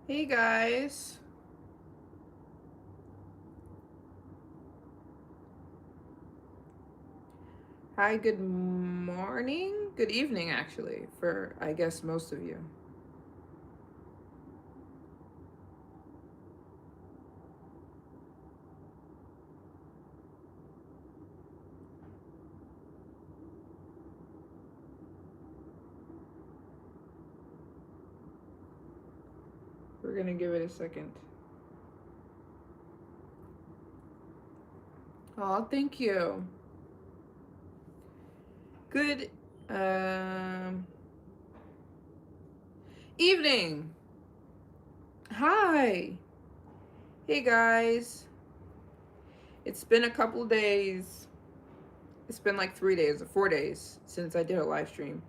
Hey guys. Hi, good morning. Good evening, actually, for I guess most of you. We're gonna give it a second. Oh, thank you. Good um evening. Hi. Hey guys. It's been a couple days. It's been like 3 days or 4 days since I did a live stream.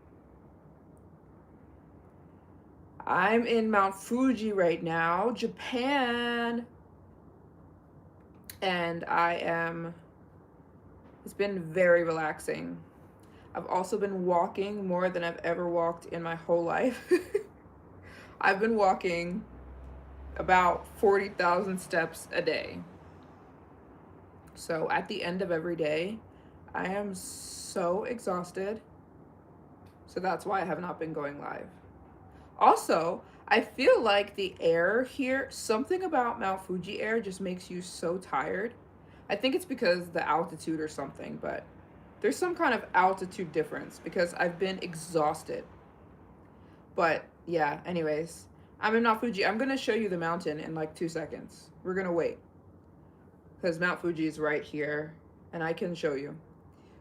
I'm in Mount Fuji right now, Japan. And it's been very relaxing. I've also been walking more than I've ever walked in my whole life. I've been walking about 40,000 steps a day. So at the end of every day, I am so exhausted. So that's why I have not been going live. Also, I feel like the air here, something about Mount Fuji air just makes you so tired. I think it's because the altitude or something, but there's some kind of altitude difference because I've been exhausted. But yeah, anyways, I'm in Mount Fuji. I'm going to show you the mountain in like 2 seconds. We're going to wait because Mount Fuji is right here and I can show you.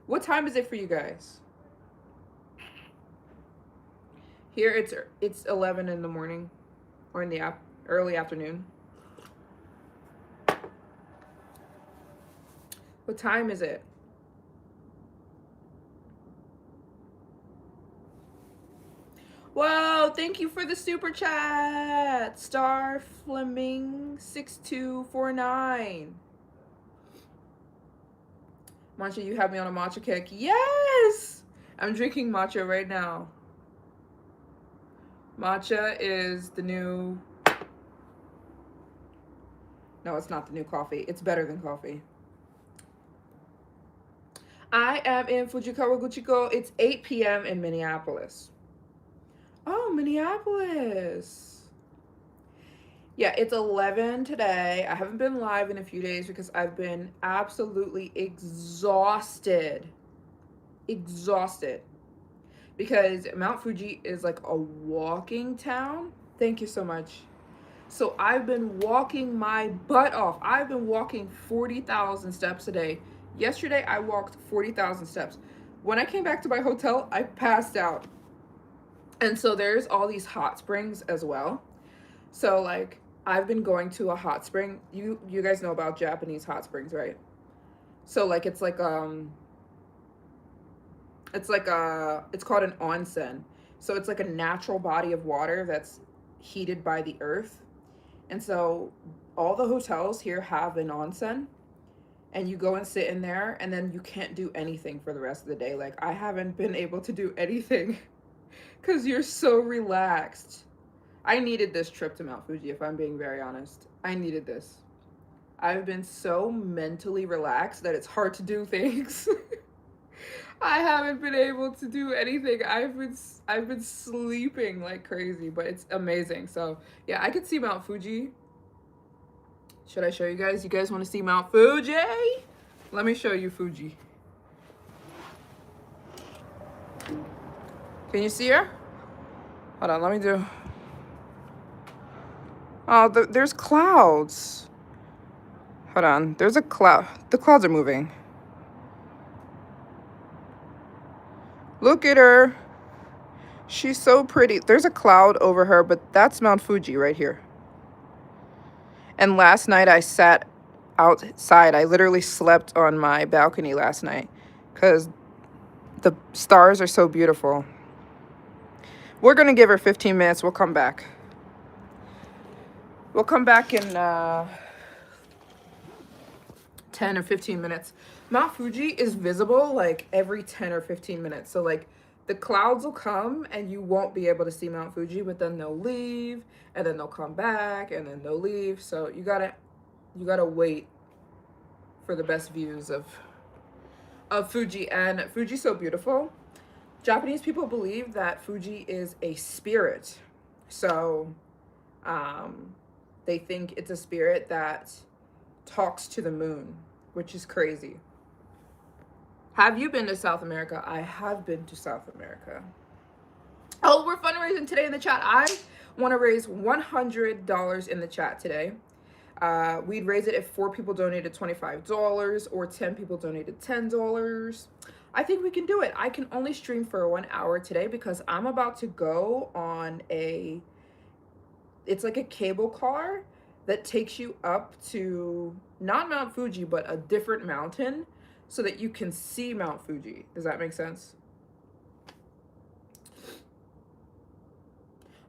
What time is it for you guys? Here it's 11 in the morning or in the early afternoon. What time is it? Whoa, thank you for the super chat. Star Fleming 6249. Matcha, you have me on a matcha kick. Yes! I'm drinking matcha right now. Matcha is the new... No, it's not the new coffee. It's better than coffee. I am in Fujikawa Guchiko. It's 8 p.m. in Minneapolis. Oh, Minneapolis. Yeah, it's 11 today. I haven't been live in a few days because I've been absolutely exhausted. Exhausted. Because Mount Fuji is like a walking town. Thank you so much. So I've been walking my butt off. I've been walking 40,000 steps a day. Yesterday I walked 40,000 steps. When I came back to my hotel, I passed out. And so there's all these hot springs as well. So like I've been going to a hot spring. You guys know about Japanese hot springs, right? So like it's called an onsen. So it's like a natural body of water that's heated by the earth. And so all the hotels here have an onsen and you go and sit in there and then you can't do anything for the rest of the day. Like I haven't been able to do anything cuz you're so relaxed. I needed this trip to Mount Fuji if I'm being very honest. I needed this. I've been so mentally relaxed that it's hard to do things. I haven't been able to do anything. I've been sleeping like crazy, but it's amazing. So yeah, I could see Mount Fuji. Should I show you guys? You guys want to see Mount Fuji? Let me show you Fuji. Can you see her? Hold on, let me do. Oh, there's clouds. Hold on, there's a cloud. The clouds are moving. Look at her. She's so pretty. There's a cloud over her, but that's Mount Fuji right here. And last night I sat outside. I literally slept on my balcony last night because the stars are so beautiful. We're going to give her 15 minutes. We'll come back. We'll come back in 10 or 15 minutes. Mount Fuji is visible like every 10 or 15 minutes. So like The clouds will come and you won't be able to see Mount Fuji, but then they'll leave and then they'll come back and then they'll leave. So you gotta wait for the best views of Fuji. And Fuji's so beautiful. Japanese people believe that Fuji is a spirit. So um, they think it's a spirit that talks to the moon, which is crazy. Have you been to South America? I have been to South America. Oh, we're fundraising today in the chat. I want to raise $100 in the chat today. We'd raise it if 4 people donated $25 or 10 people donated $10. I think we can do it. I can only stream for 1 hour today because I'm about to go on it's like a cable car that takes you up to not Mount Fuji, but a different mountain so that you can see Mount Fuji. Does that make sense?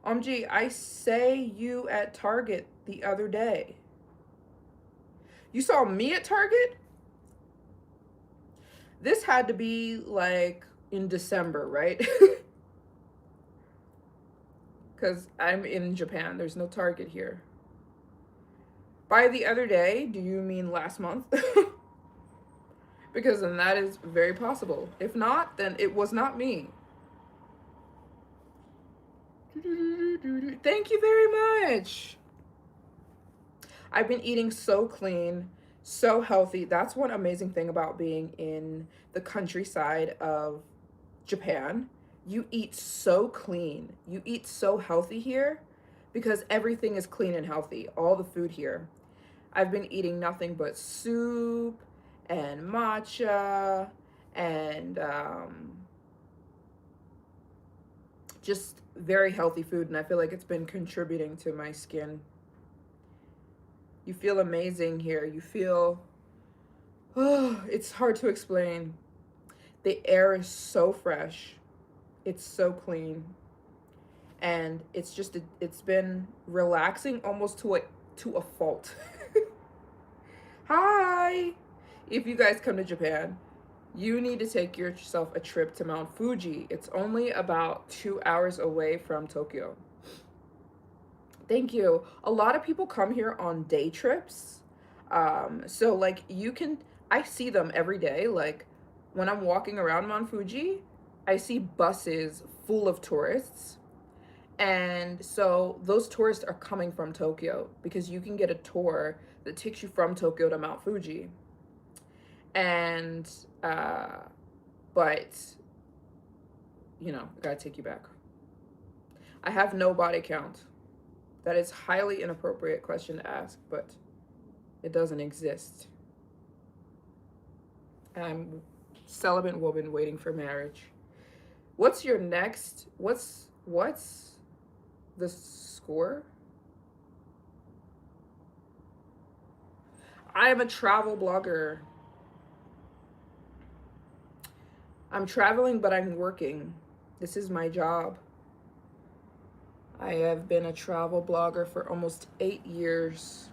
OMG, I say you at Target the other day. You saw me at Target? This had to be like in December, right? Because I'm in Japan. There's no Target here. By the other day, do you mean last month? Because then that is very possible. If not, then it was not me. Thank you very much. I've been eating so clean, so healthy. That's one amazing thing about being in the countryside of Japan. You eat so clean. You eat so healthy here because everything is clean and healthy. All the food here. I've been eating nothing but soup and matcha and just very healthy food, and I feel like it's been contributing to my skin. You feel amazing here. You feel, oh, it's hard to explain. The air is so fresh. It's so clean. And it's just, it's been relaxing almost to a fault. Hi! If you guys come to Japan, you need to take yourself a trip to Mount Fuji. It's only about 2 hours away from Tokyo. Thank you. A lot of people come here on day trips. So like I see them every day. Like when I'm walking around Mount Fuji, I see buses full of tourists. And so those tourists are coming from Tokyo because you can get a tour that takes you from Tokyo to Mount Fuji. And, but, you know, I gotta take you back. I have no body count. That is highly inappropriate question to ask, but it doesn't exist. I'm celibate woman waiting for marriage. What's your next, what's the score? I am a travel blogger. I'm traveling, but I'm working. This is my job. I have been a travel blogger for almost 8 years.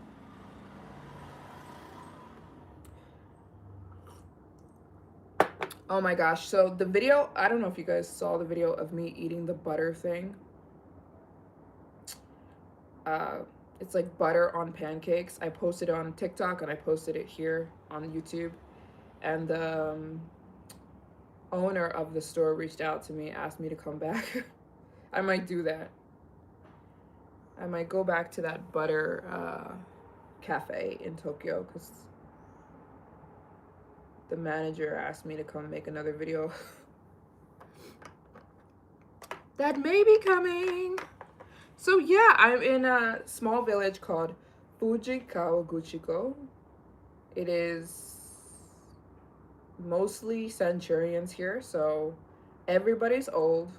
Oh my gosh. So the video, I don't know if you guys saw the video of me eating the butter thing. It's like butter on pancakes. I posted it on TikTok and I posted it here on YouTube. And the owner of the store reached out to me, asked me to come back. I might do that. I might go back to that butter cafe in Tokyo because the manager asked me to come make another video. That may be coming. So yeah, I'm in a small village called Fuji Kawaguchiko. It is mostly centurions here, so everybody's old.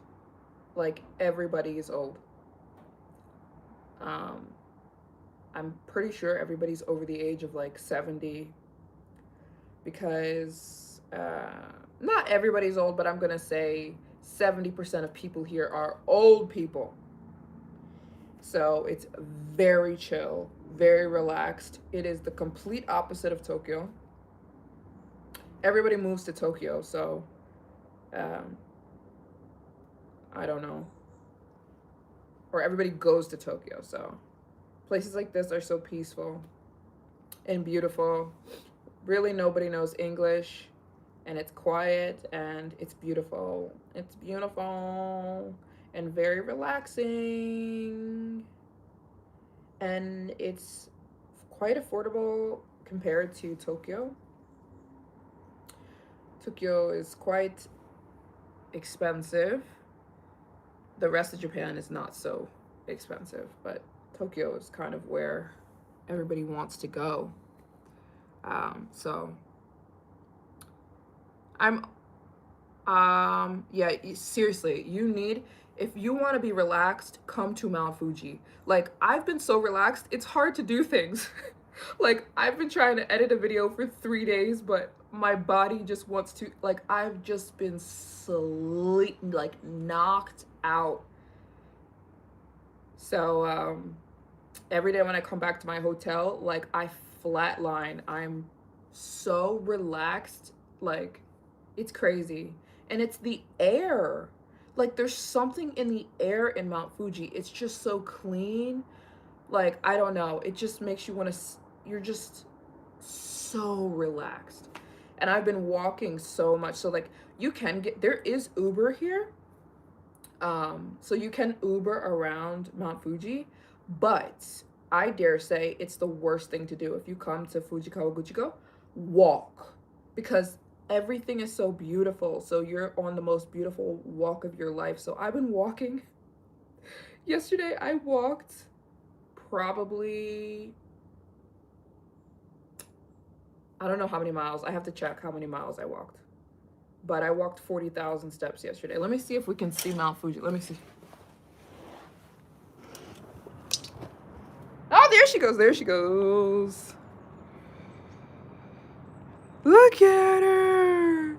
Like everybody is old. I'm pretty sure everybody's over the age of like 70 because not everybody's old, but I'm gonna say 70% of people here are old people. So it's very chill, very relaxed. It is the complete opposite of Tokyo. Everybody moves to Tokyo, so I don't know. Or everybody goes to Tokyo. So places like this are so peaceful and beautiful. Really, nobody knows English, and it's quiet and it's beautiful. It's beautiful and very relaxing. And it's quite affordable compared to Tokyo. Tokyo is quite expensive. The rest of Japan is not so expensive, but Tokyo is kind of where everybody wants to go. So I'm yeah, seriously, you need, if you want to be relaxed, come to Mount Fuji. Like, I've been so relaxed, it's hard to do things. Like, I've been trying to edit a video for 3 days, but my body just wants to, like, I've just been sleep, like, knocked out. So, every day when I come back to my hotel, like, I flatline. I'm so relaxed, like, it's crazy. And it's the air. Like, there's something in the air in Mount Fuji. It's just so clean. Like, I don't know. It just makes you want to, you're just so relaxed. And I've been walking so much. So, like, you can get, there is Uber here. So you can Uber around Mount Fuji, but I dare say it's the worst thing to do if you come to Fuji Kawaguchiko. Walk, because everything is so beautiful. So you're on the most beautiful walk of your life. So I've been walking. Yesterday I walked probably, I don't know how many miles. I have to check how many miles I walked. But I walked 40,000 steps yesterday. Let me see if we can see Mount Fuji. Let me see. Oh, there she goes. There she goes. Look at her.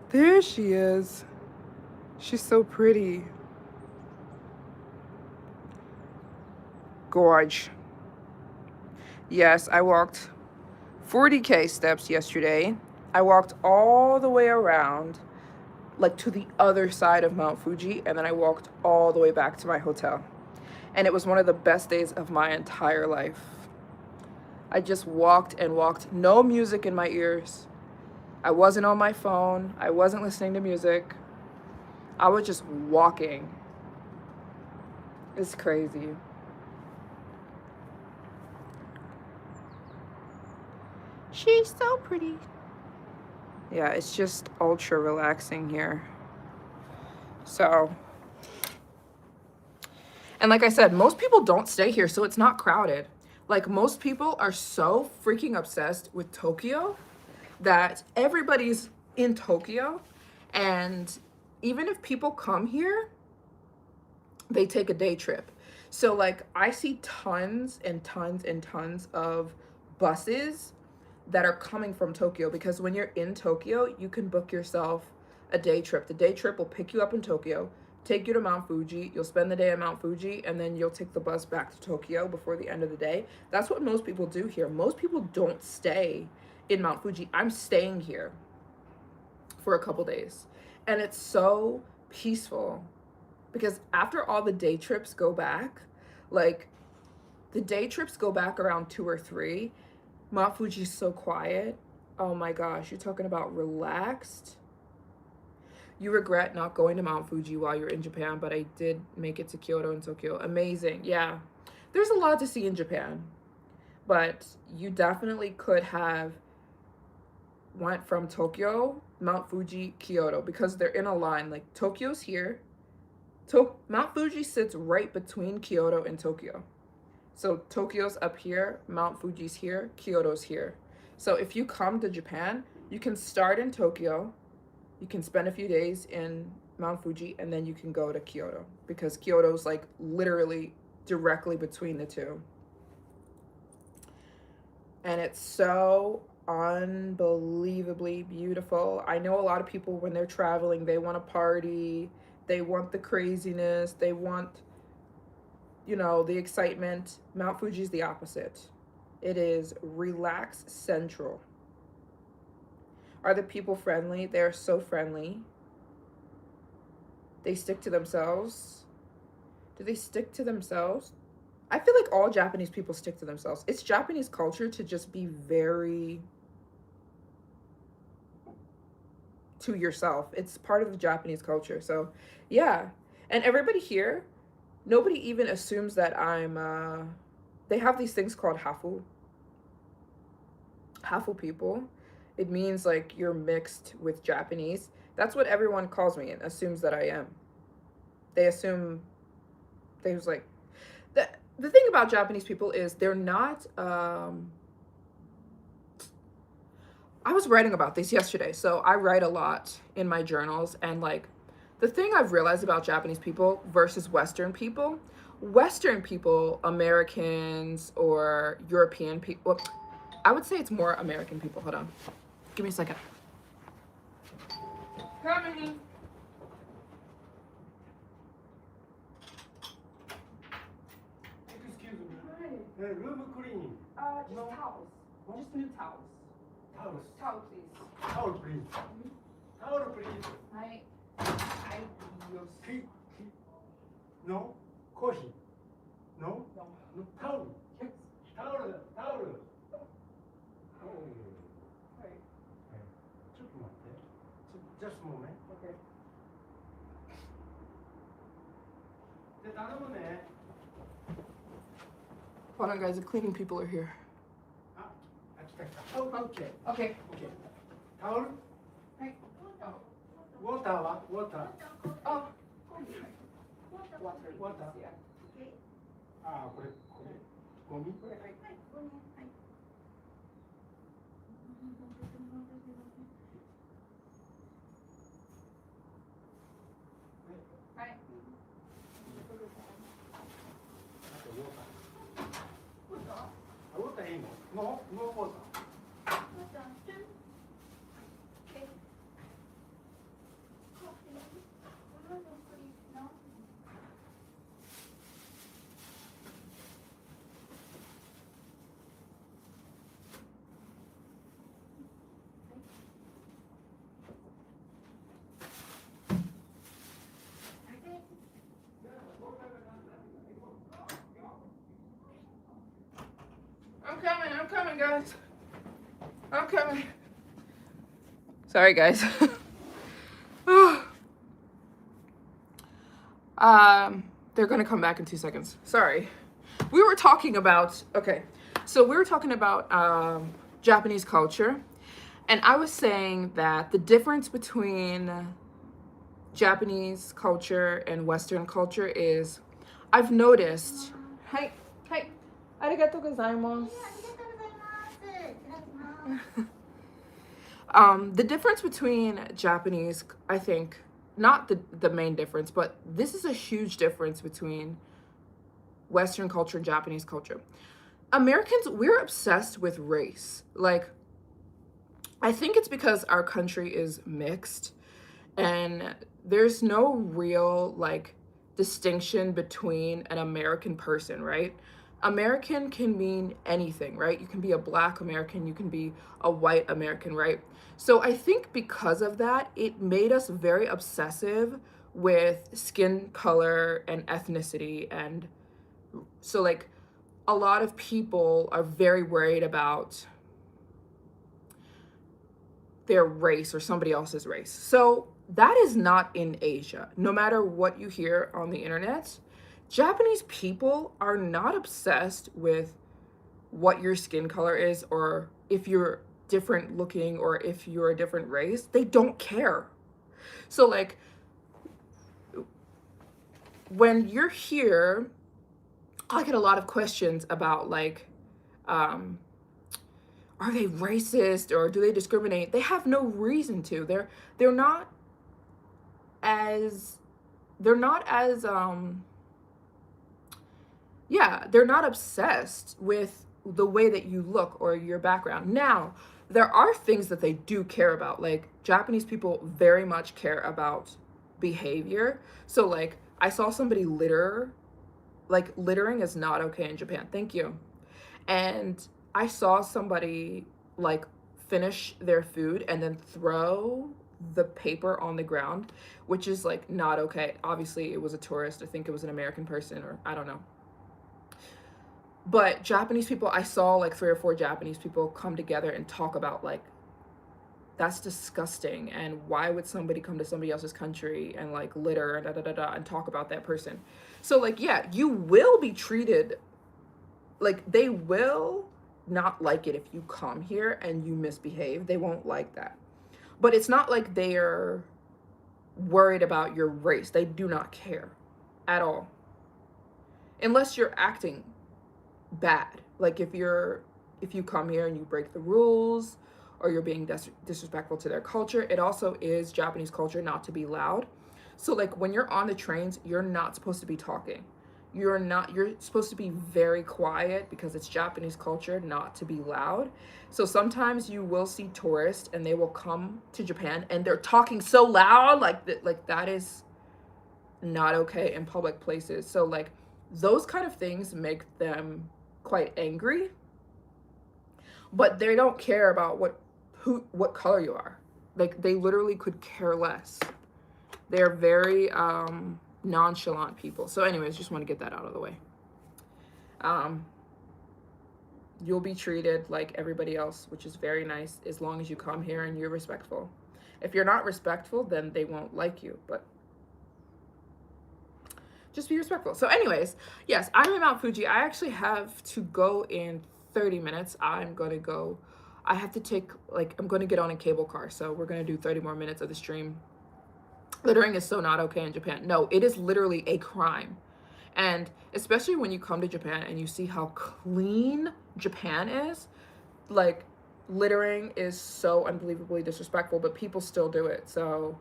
There she is. She's so pretty. Gorge. Yes, I walked 40K steps yesterday. I walked all the way around, like to the other side of Mount Fuji, and then I walked all the way back to my hotel. And it was one of the best days of my entire life. I just walked and walked, no music in my ears. I wasn't on my phone. I wasn't listening to music. I was just walking. It's crazy. She's so pretty. Yeah, it's just ultra relaxing here. So, and like I said, most people don't stay here, so it's not crowded. Like, most people are so freaking obsessed with Tokyo that everybody's in Tokyo. And even if people come here, they take a day trip. So, like, I see tons and tons and tons of buses that are coming from Tokyo, because when you're in Tokyo, you can book yourself a day trip. The day trip will pick you up in Tokyo, take you to Mount Fuji. You'll spend the day at Mount Fuji, and then you'll take the bus back to Tokyo before the end of the day. That's what most people do here. Most people don't stay in Mount Fuji. I'm staying here for a couple days, and it's so peaceful, because after all the day trips go back, like, the day trips go back around 2 or 3. Mount Fuji's so quiet. Oh my gosh, you're talking about relaxed. You regret not going to Mount Fuji while you're in Japan, but I did make it to Kyoto and Tokyo. Amazing. Yeah. There's a lot to see in Japan, but you definitely could have went from Tokyo, Mount Fuji, Kyoto, because they're in a line. Like, Tokyo's here. Mount Fuji sits right between Kyoto and Tokyo. So Tokyo's up here, Mount Fuji's here, Kyoto's here. So if you come to Japan, you can start in Tokyo, you can spend a few days in Mount Fuji, and then you can go to Kyoto, because Kyoto's like literally directly between the two. And it's so unbelievably beautiful. I know a lot of people, when they're traveling, they want to party, they want the craziness, they want, you know, the excitement. Mount Fuji's the opposite. It is relax central. Are the people friendly? They're so friendly. They stick to themselves. Do they stick to themselves? I feel like all Japanese people stick to themselves. It's Japanese culture to just be very to yourself. It's part of the Japanese culture. So, yeah. And everybody here, nobody even assumes that I'm they have these things called hafu people. It means like you're mixed with Japanese. That's what everyone calls me and assumes that I am. They assume they was like the thing about Japanese people is they're not I was writing about this yesterday. So I write a lot in my journals, and like the thing I've realized about Japanese people versus Western people, Americans or European people, well, I would say it's more American people. Hold on. Give me a second. Coming. Excuse me. Room cleaning. Just No. towels. Just new towels. Towels. Towel, please. Towel, please. Towel, please. I Tea. No. Coffee. No. No. No. Towel. Yes. Towel. Towel. Oh. Right. ちょっと待って。Just a moment. Okay. で、頼むね。 Hold on, guys. The cleaning people are here. あ、来た来た。Oh, okay. Okay. Okay. タオル。はい。ウォーターはウォーター。Oh. Water. Yeah. あー、これ。ゴミ。はい。あとウォーター。ウォーターいいの？ノーウォーター。I'm coming, guys. I'm coming. Sorry, guys. They're gonna come back in 2 seconds. Sorry. We were talking about, okay, so we were talking about Japanese culture, and I was saying that the difference between Japanese culture and Western culture is, I've noticed. Hi, hi. Arigatou gozaimasu. The difference between Japanese, I think, not the main difference, but this is a huge difference between Western culture and Japanese culture. Americans, we're obsessed with race. Like, I think it's because our country is mixed and there's no real like distinction between an American person, right? American can mean anything, right? You can be a Black American, you can be a white American, right? So I think because of that, it made us very obsessive with skin color and ethnicity. And so like a lot of people are very worried about their race or somebody else's race. So that is not in Asia. No matter what you hear on the internet, Japanese people are not obsessed with what your skin color is or if you're different looking or if you're a different race. They don't care. So like when you're here, I get a lot of questions about like, are they racist or do they discriminate? They have no reason to. They're not as yeah, they're not obsessed with the way that you look or your background. Now, there are things that they do care about. Like Japanese people very much care about behavior. So like I saw somebody litter. Like littering is not okay in Japan. Thank you. And I saw somebody like finish their food and then throw the paper on the ground, which is like not okay. Obviously, it was a tourist. I think it was an American person, or I don't know. But Japanese people, I saw like 3 or 4 Japanese people come together and talk about like, that's disgusting, and why would somebody come to somebody else's country and like litter and da da da da and talk about that person. So like, yeah, you will be treated like, they will not like it if you come here and you misbehave. They won't like that. But it's not like they're worried about your race. They do not care at all. Unless you're acting bad. Like if you come here and you break the rules, or you're being disrespectful to their culture. It also is Japanese culture not to be loud. So like when you're on the trains, you're not supposed to be talking. You're supposed to be very quiet, because it's Japanese culture not to be loud. So sometimes you will see tourists and they will come to Japan and they're talking so loud, like that is not okay in public places. So like those kind of things make them quite angry, but they don't care about what color you are. Like they literally could care less. They're very nonchalant people. So anyways, just want to get that out of the way. You'll be treated like everybody else, which is very nice, as long as you come here and you're respectful. If you're not respectful, then they won't like you, but just be respectful. So anyways, yes, I'm in Mount Fuji. I actually have to go in 30 minutes. I have to take, like, I'm going to get on a cable car. So we're going to do 30 more minutes of the stream. Littering is so not okay in Japan. No, it is literally a crime. And especially when you come to Japan and you see how clean Japan is, like, littering is so unbelievably disrespectful, but people still do it. So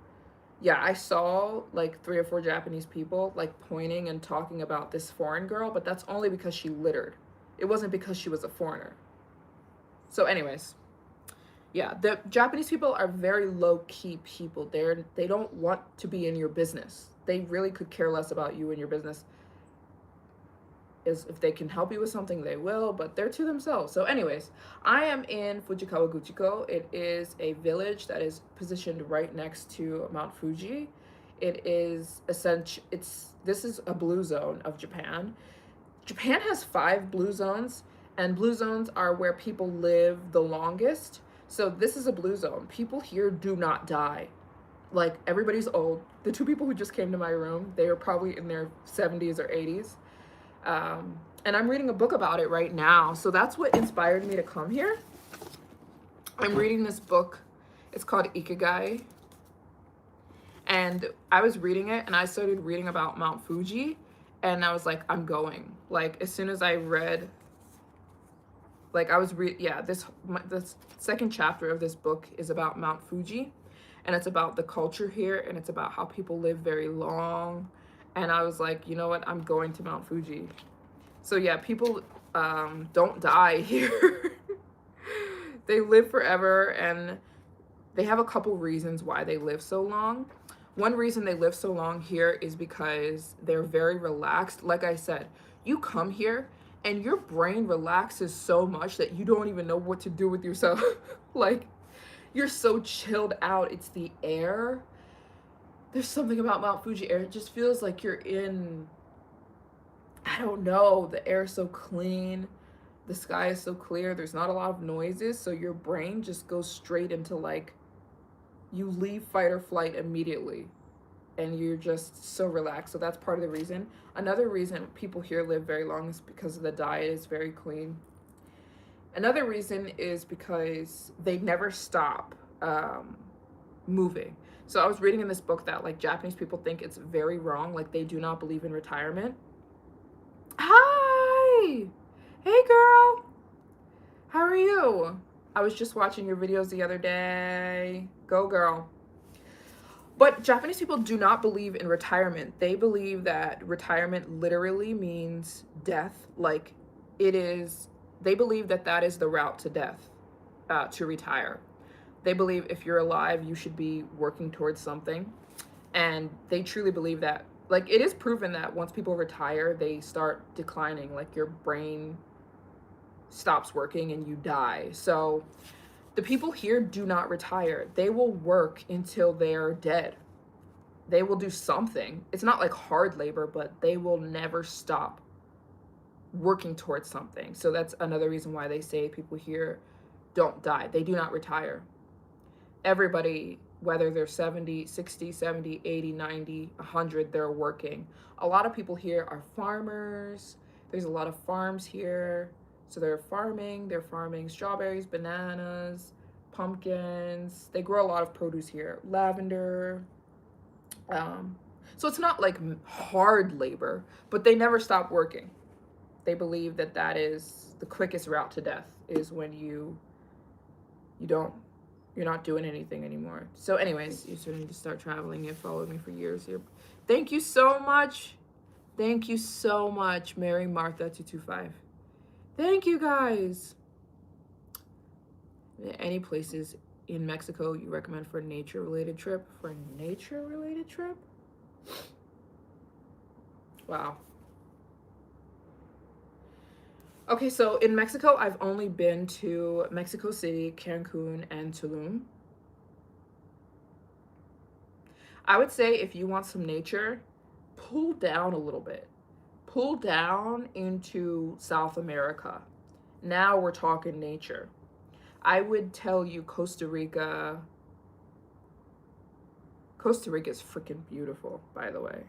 yeah, I saw like 3 or 4 Japanese people like pointing and talking about this foreign girl, but that's only because she littered. It wasn't because she was a foreigner. So anyways, yeah, the Japanese people are very low-key people. They don't want to be in your business. They really could care less about you and your business. Is if they can help you with something, they will, but they're to themselves. So anyways, I am in Fujikawa Guchiko. It is a village that is positioned right next to Mount Fuji. It is this is a blue zone of Japan. Japan has 5 blue zones, and blue zones are where people live the longest. So this is a blue zone. People here do not die. Like, everybody's old. The 2 people who just came to my room, they are probably in their 70s or 80s. And I'm reading a book about it right now. So that's what inspired me to come here. I'm reading this book. It's called Ikigai. And I was reading it, and I started reading about Mount Fuji. And I was like, I'm going. Like, as soon as I read, like, the second chapter of this book is about Mount Fuji. And it's about the culture here, and it's about how people live very long. And I was like, you know what? I'm going to Mount Fuji. So yeah, people don't die here. They live forever, and they have a couple reasons why they live so long. One reason they live so long here is because they're very relaxed. Like I said, you come here and your brain relaxes so much that you don't even know what to do with yourself. Like, you're so chilled out. It's the air. There's something about Mount Fuji air. It just feels like you're in, I don't know, the air is so clean. The sky is so clear. There's not a lot of noises. So your brain just goes straight into, like, you leave fight or flight immediately. And you're just so relaxed. So that's part of the reason. Another reason people here live very long is because the diet is very clean. Another reason is because they never stop moving. So I was reading in this book that, like, Japanese people think it's very wrong. Like, they do not believe in retirement. Hi! Hey, girl! How are you? I was just watching your videos the other day. Go, girl. But Japanese people do not believe in retirement. They believe that retirement literally means death. Like, they believe that that is the route to death, to retire. They believe if you're alive, you should be working towards something. And they truly believe that. Like, it is proven that once people retire, they start declining. Like, your brain stops working and you die. So The people here do not retire. They will work until they're dead. They will do something. It's not like hard labor, but they will never stop working towards something. So that's another reason why they say people here don't die. They do not retire. Everybody, whether they're 70, 60, 70, 80, 90, 100, they're working. A lot of people here are farmers. There's a lot of farms here. So they're farming strawberries, bananas, pumpkins. They grow a lot of produce here, lavender. So it's not like hard labor, but they never stop working. They believe that that is the quickest route to death, is when you're not doing anything anymore. So anyways, you sort of need to start traveling. You've followed me for years here. Thank you so much. Thank you so much, Mary Martha 225. Thank you guys. Any places in Mexico you recommend for a nature-related trip? For a nature-related trip? Wow. Okay, so in Mexico, I've only been to Mexico City, Cancun, and Tulum. I would say if you want some nature, pull down a little bit. Pull down into South America. Now we're talking nature. I would tell you Costa Rica. Costa Rica is freaking beautiful, by the way.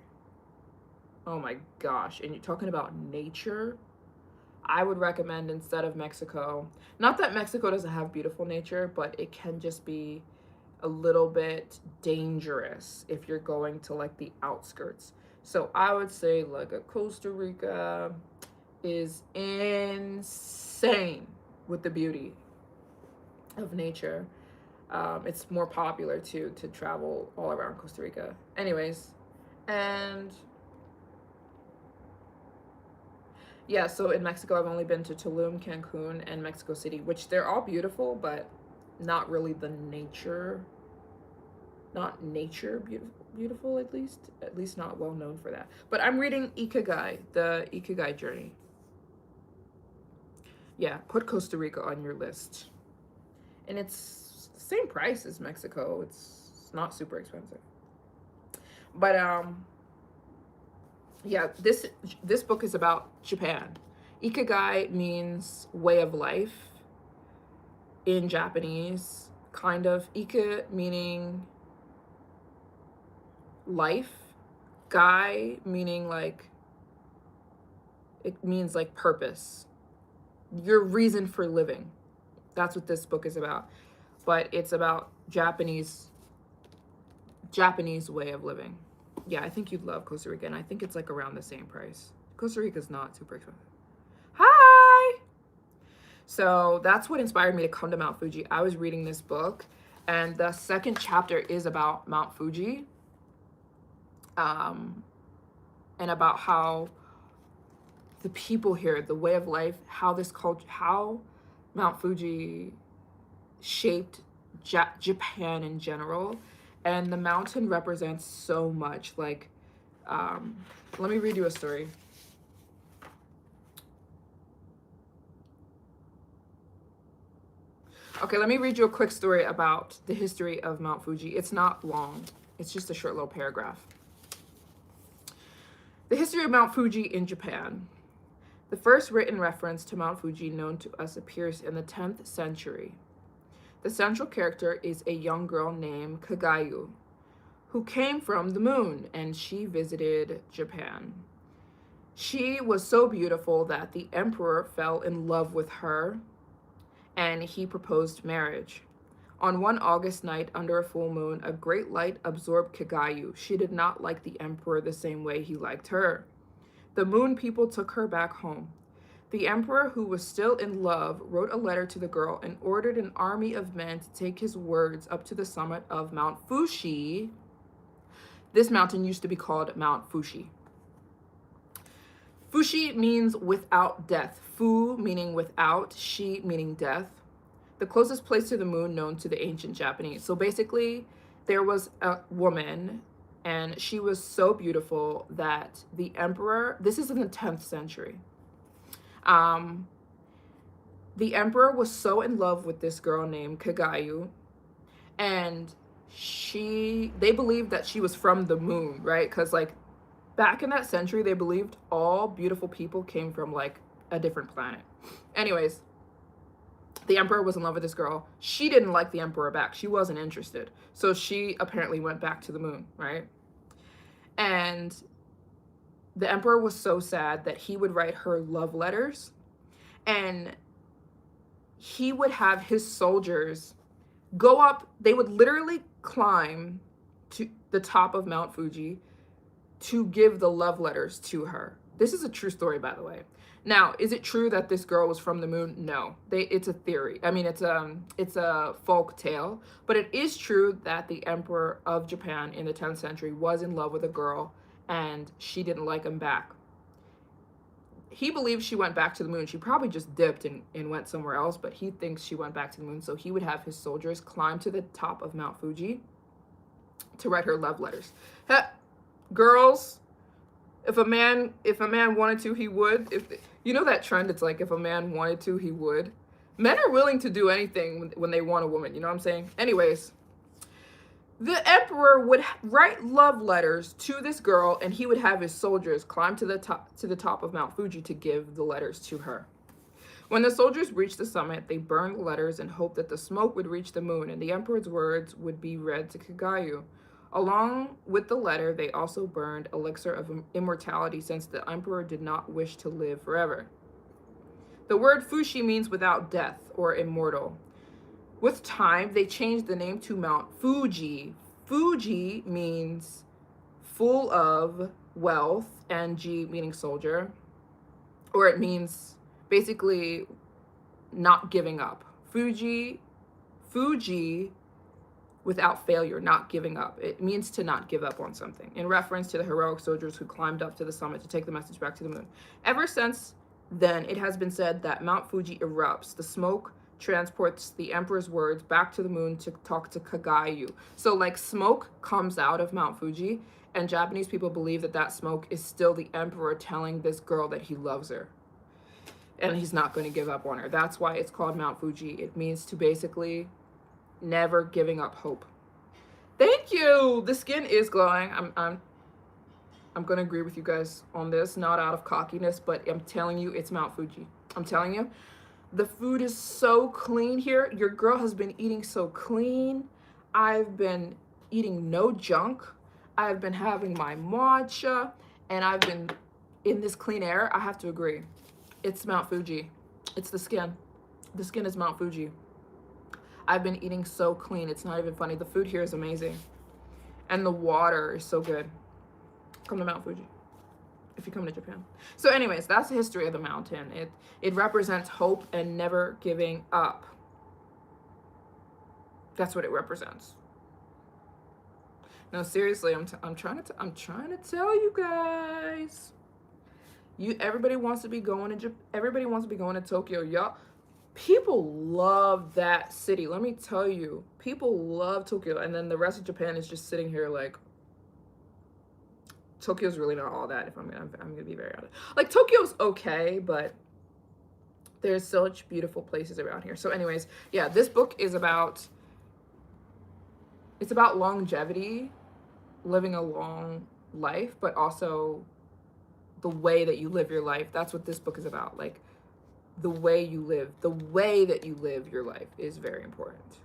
Oh my gosh. And you're talking about nature? I would recommend, instead of Mexico, not that Mexico doesn't have beautiful nature, but it can just be a little bit dangerous if you're going to like the outskirts. So I would say like a Costa Rica is insane with the beauty of nature. It's more popular too to travel all around Costa Rica. Anyways, and yeah, so in Mexico, I've only been to Tulum, Cancun, and Mexico City, which they're all beautiful, but not really the nature, not nature beautiful, at least not well known for that. But I'm reading Ikigai, the Ikigai journey. Yeah, put Costa Rica on your list. And it's the same price as Mexico. It's not super expensive. But yeah, this book is about Japan. Ikigai means way of life in Japanese, kind of. Ike meaning life, gai meaning like, it means like purpose, your reason for living. That's what this book is about. But it's about Japanese way of living. Yeah, I think you'd love Costa Rica, and I think it's like around the same price. Costa Rica's not super expensive. Hi! So that's what inspired me to come to Mount Fuji. I was reading this book, and the second chapter is about Mount Fuji, and about how the people here, the way of life, how this culture, how Mount Fuji shaped Japan in general. And the mountain represents so much. Like, let me read you a story. Okay, let me read you a quick story about the history of Mount Fuji. It's not long. It's just a short little paragraph. The history of Mount Fuji in Japan. The first written reference to Mount Fuji known to us appears in the 10th century. The central character is a young girl named Kagayu, who came from the moon, and she visited Japan. She was so beautiful that the emperor fell in love with her, and he proposed marriage. On one August night under a full moon, a great light absorbed Kagayu. She did not like the emperor the same way he liked her. The moon people took her back home. The emperor, who was still in love, wrote a letter to the girl and ordered an army of men to take his words up to the summit of Mount Fuji. This mountain used to be called Mount Fuji. Fuji means without death. Fu meaning without, shi meaning death. The closest place to the moon known to the ancient Japanese. So basically, there was a woman, and she was so beautiful that the emperor, this is in the 10th century, the emperor was so in love with this girl named Kagayu, and they believed that she was from the moon, right? Because like back in that century, they believed all beautiful people came from like a different planet. Anyways, the emperor was in love with this girl. She didn't like the emperor back. She wasn't interested. So she apparently went back to the moon, right? And the emperor was so sad that he would write her love letters, and he would have his soldiers go up. They would literally climb to the top of Mount Fuji to give the love letters to her. This is a true story, by the way. Now, is it true that this girl was from the moon? No. It's a theory. I mean, it's a folk tale, but it is true that the emperor of Japan in the 10th century was in love with a girl, and she didn't like him back. He believes she went back to the moon. She probably just dipped and went somewhere else, but he thinks she went back to the moon. So he would have his soldiers climb to the top of Mount Fuji to write her love letters. Girls, if a man wanted to, he would. If you know that trend, it's like if a man wanted to, he would. Men are willing to do anything when they want a woman, you know what I'm saying? Anyways, the emperor would write love letters to this girl, and he would have his soldiers climb to the top of Mount Fuji to give the letters to her. When the soldiers reached the summit, they burned the letters and hoped that the smoke would reach the moon, and the emperor's words would be read to Kagayu. Along with the letter, they also burned elixir of immortality, since the emperor did not wish to live forever. The word Fuji means without death or immortal. With time, they changed the name to Mount Fuji. Fuji means full of wealth, and Ji meaning soldier, or it means basically not giving up. Fuji without failure, not giving up. It means to not give up on something, in reference to the heroic soldiers who climbed up to the summit to take the message back to the moon. Ever since then, it has been said that Mount Fuji erupts. The smoke transports the emperor's words back to the moon to talk to Kagayu. So like smoke comes out of Mount Fuji, and Japanese people believe that that smoke is still the emperor telling this girl that he loves her and he's not going to give up on her. That's why it's called Mount Fuji. It means to basically never giving up hope. Thank you. The skin is glowing. I'm going to agree with you guys on this, not out of cockiness, but I'm telling you, it's Mount Fuji. I'm telling you. The food is so clean here. Your girl has been eating so clean. I've been eating no junk. I've been having my matcha, and I've been in this clean air. I have to agree. It's Mount Fuji. It's the skin. The skin is Mount Fuji. I've been eating so clean. It's not even funny. The food here is amazing. And the water is so good. Come to Mount Fuji if you come to Japan. So anyways, that's the history of the mountain. It represents hope and never giving up. That's what it represents. No, seriously, I'm trying to tell you guys. Everybody wants to be going to Tokyo, y'all. People love that city. Let me tell you, people love Tokyo, and then the rest of Japan is just sitting here like, Tokyo's really not all that. If I'm gonna be very honest, like Tokyo's okay, but there's such beautiful places around here. So, anyways, yeah, this book is about longevity, living a long life, but also the way that you live your life. That's what this book is about. Like the way that you live your life is very important.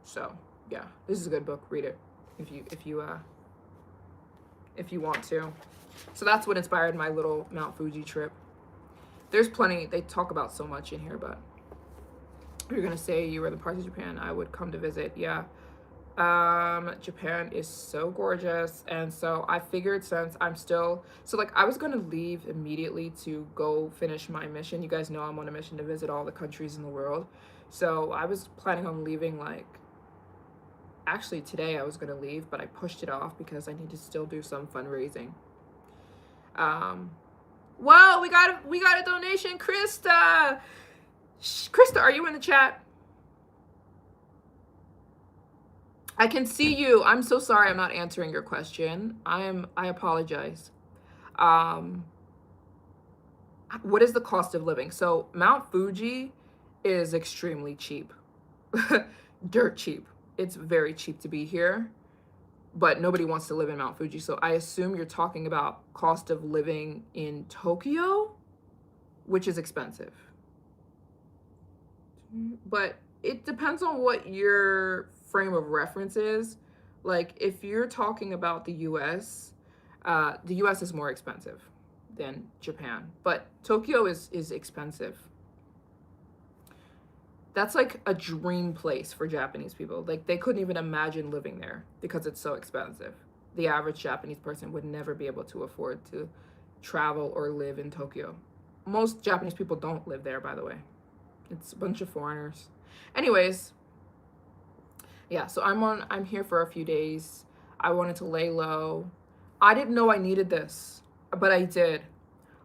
So yeah, this is a good book. Read it if you want to. So that's what inspired my little Mount Fuji trip. There's plenty, they talk about so much in here, but if you're gonna say you were the parts of Japan I would come to visit, yeah. Japan is so gorgeous, and so I figured since I was gonna leave immediately to go finish my mission. You guys know I'm on a mission to visit all the countries in the world. So I was planning on leaving actually today I was gonna leave, but I pushed it off because I need to still do some fundraising. Whoa, we got a donation, Krista. Krista, are you in the chat? I can see you. I'm so sorry I'm not answering your question. I apologize. What is the cost of living? So Mount Fuji is extremely cheap. Dirt cheap. It's very cheap to be here, but nobody wants to live in Mount Fuji. So I assume you're talking about cost of living in Tokyo, which is expensive. But it depends on what your frame of reference is. Like if you're talking about the US is more expensive than Japan, but Tokyo is expensive. That's like a dream place for Japanese people. Like they couldn't even imagine living there because it's so expensive. The average Japanese person would never be able to afford to travel or live in Tokyo. Most Japanese people don't live there, by the way. It's a bunch of foreigners. Anyways, yeah, so I'm here for a few days. I wanted to lay low. I didn't know I needed this, but I did.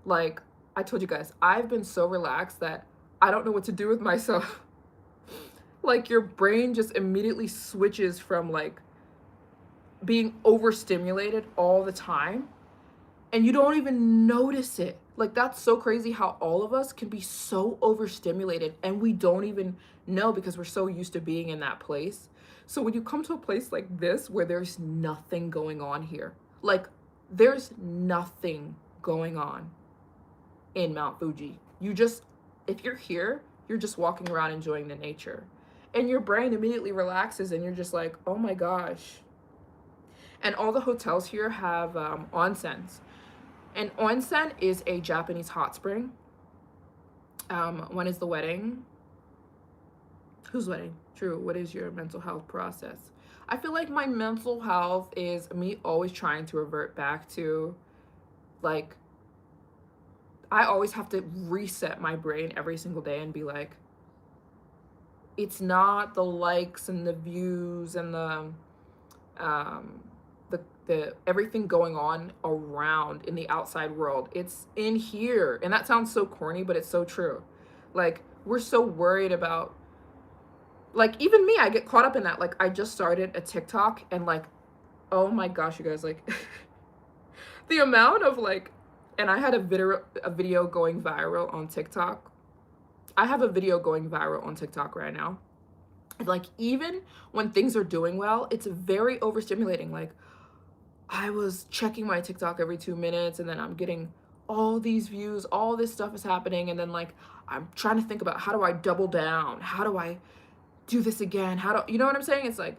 Like I told you guys, I've been so relaxed that I don't know what to do with myself. Like your brain just immediately switches from like being overstimulated all the time and you don't even notice it. Like that's so crazy how all of us can be so overstimulated and we don't even know because we're so used to being in that place. So when you come to a place like this where there's nothing going on here, like there's nothing going on in Mount Fuji. If you're here, you're just walking around enjoying the nature. And your brain immediately relaxes and you're just like, oh my gosh. And all the hotels here have onsens. And onsen is a Japanese hot spring. When is the wedding? Whose wedding? True. What is your mental health process? I feel like my mental health is me always trying to revert back to like, I always have to reset my brain every single day and be like, it's not the likes and the views and the everything going on around in the outside world. It's in here. And that sounds so corny, but it's so true. Like we're so worried about, like even me, I get caught up in that. Like I just started a TikTok and like, oh my gosh, you guys, like the amount of like, and I had a video going viral on TikTok. I have a video going viral on TikTok right now. Like even when things are doing well, it's very overstimulating. Like I was checking my TikTok every 2 minutes and then I'm getting all these views, all this stuff is happening. And then like, I'm trying to think about how do I double down? How do I do this again? You know what I'm saying? It's like,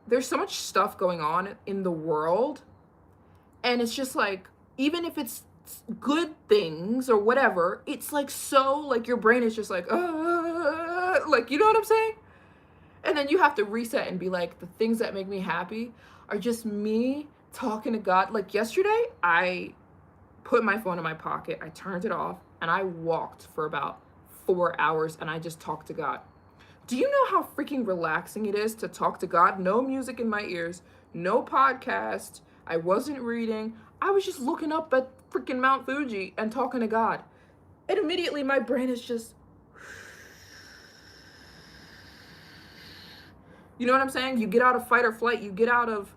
there's so much stuff going on in the world. And it's just like, even if it's good things or whatever, it's like, so like your brain is just like you know what I'm saying? And then you have to reset and be like, the things that make me happy are just me talking to God. Like yesterday, I put my phone in my pocket, I turned it off, and I walked for about 4 hours and I just talked to God. Do you know how freaking relaxing it is to talk to God? No music in my ears, no podcast. I wasn't reading. I was just looking up at freaking Mount Fuji and talking to God. And immediately my brain is just, you know what I'm saying? You get out of fight or flight, you get out of,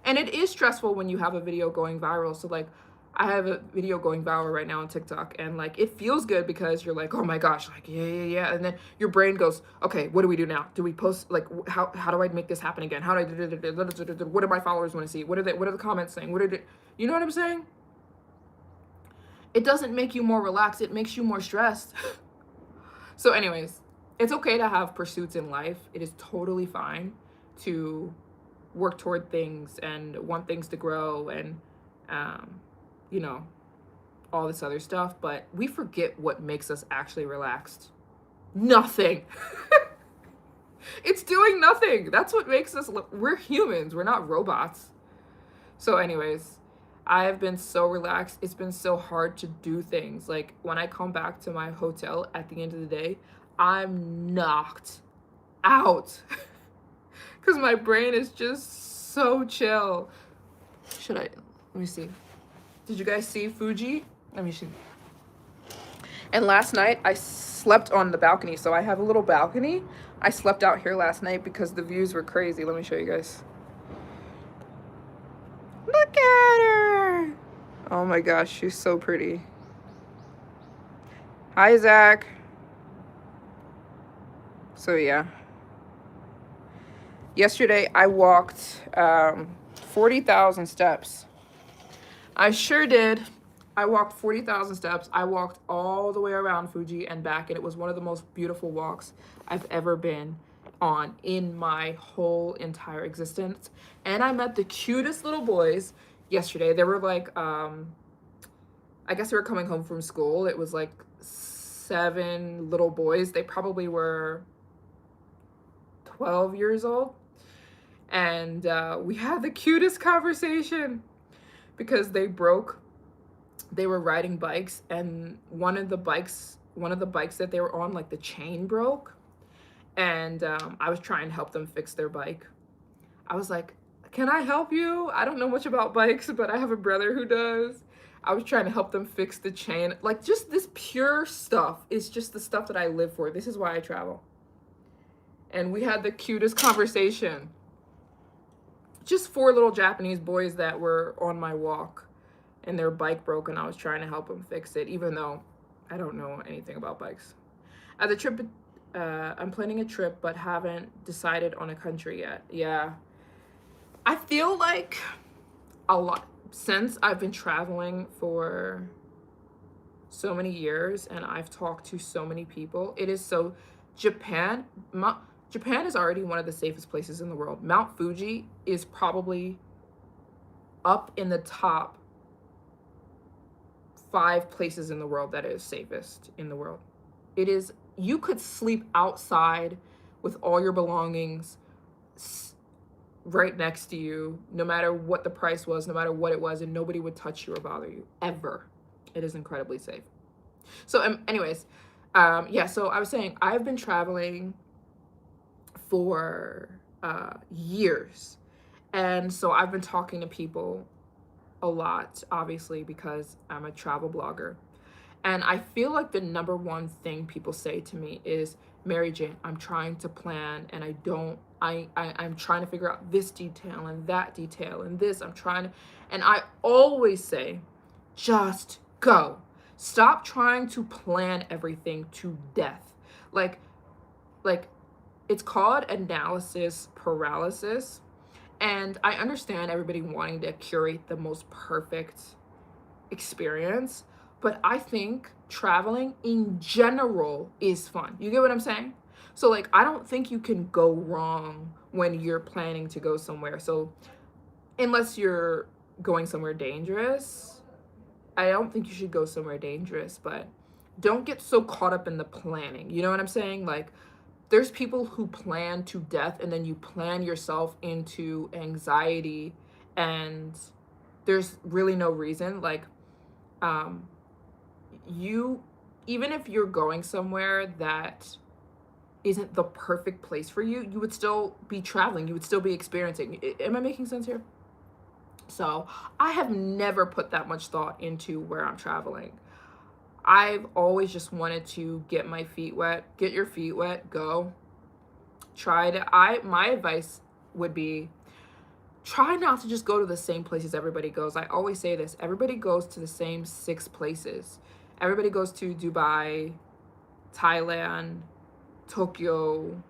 and it is stressful when you have a video going viral. So like, I have a video going viral right now on TikTok and like, it feels good because you're like, oh my gosh, like, yeah. And then your brain goes, okay, what do we do now? Do we post, like, how do I make this happen again? How do I, what do my followers want to see? What are the comments saying? You know what I'm saying? It doesn't make you more relaxed. It makes you more stressed. So anyways, it's okay to have pursuits in life. It is totally fine to work toward things and want things to grow and, you know, all this other stuff. But we forget what makes us actually relaxed. Nothing. It's doing nothing. That's what makes us, we're humans. We're not robots. So anyways, I have been so relaxed. It's been so hard to do things. Like when I come back to my hotel at the end of the day, I'm knocked out because my brain is just so chill. Let me see. Did you guys see Fuji? Let me see. And last night I slept on the balcony. So I have a little balcony. I slept out here last night because the views were crazy. Let me show you guys. Look at her. Oh my gosh, she's so pretty. Hi, Zach. So yeah. Yesterday I walked 40,000 steps. I sure did. I walked 40,000 steps. I walked all the way around Fuji and back, and it was one of the most beautiful walks I've ever been on in my whole entire existence. And I met the cutest little boys yesterday. They were like, I guess they were coming home from school. It was like 7 little boys. They probably were 12 years old. And we had the cutest conversation because they were riding bikes, and one of the bikes that they were on, like the chain broke, and I was trying to help them fix their bike. I was like, can I help you? I don't know much about bikes, but I have a brother who does. I was trying to help them fix the chain. Like, just this pure stuff is just the stuff that I live for. This is why I travel. And we had the cutest conversation. Just 4 little Japanese boys that were on my walk, and their bike broke, and I was trying to help them fix it, even though I don't know anything about bikes. At the trip, I'm planning a trip, but haven't decided on a country yet. Yeah. I feel like a lot, since I've been traveling for so many years and I've talked to so many people, it is so, Japan is already one of the safest places in the world. Mount Fuji is probably up in the top 5 places in the world that is safest in the world. It is, you could sleep outside with all your belongings right next to you, no matter what the price was, no matter what it was, and nobody would touch you or bother you, ever. It is incredibly safe. So anyways, yeah, so I was saying, I've been traveling for years. And so I've been talking to people a lot, obviously, because I'm a travel blogger. And I feel like the number one thing people say to me is, Maryjane, I'm trying to plan, and I'm trying to figure out this detail and that detail and this. And I always say, just go. Stop trying to plan everything to death. Like it's called analysis paralysis. And I understand everybody wanting to curate the most perfect experience, but I think traveling in general is fun. You get what I'm saying? So like, I don't think you can go wrong when you're planning to go somewhere. So unless you're going somewhere dangerous, I don't think you should go somewhere dangerous, but don't get so caught up in the planning. You know what I'm saying? Like, there's people who plan to death, and then you plan yourself into anxiety, and there's really no reason. Like, you, even if you're going somewhere that isn't the perfect place for you, you would still be traveling. You would still be experiencing. Am I making sense here? So I have never put that much thought into where I'm traveling. I've always just wanted to get my feet wet. Get your feet wet, go. My advice would be, try not to just go to the same places everybody goes. I always say this, everybody goes to the same 6 places. Everybody goes to Dubai, Thailand, Tokyo.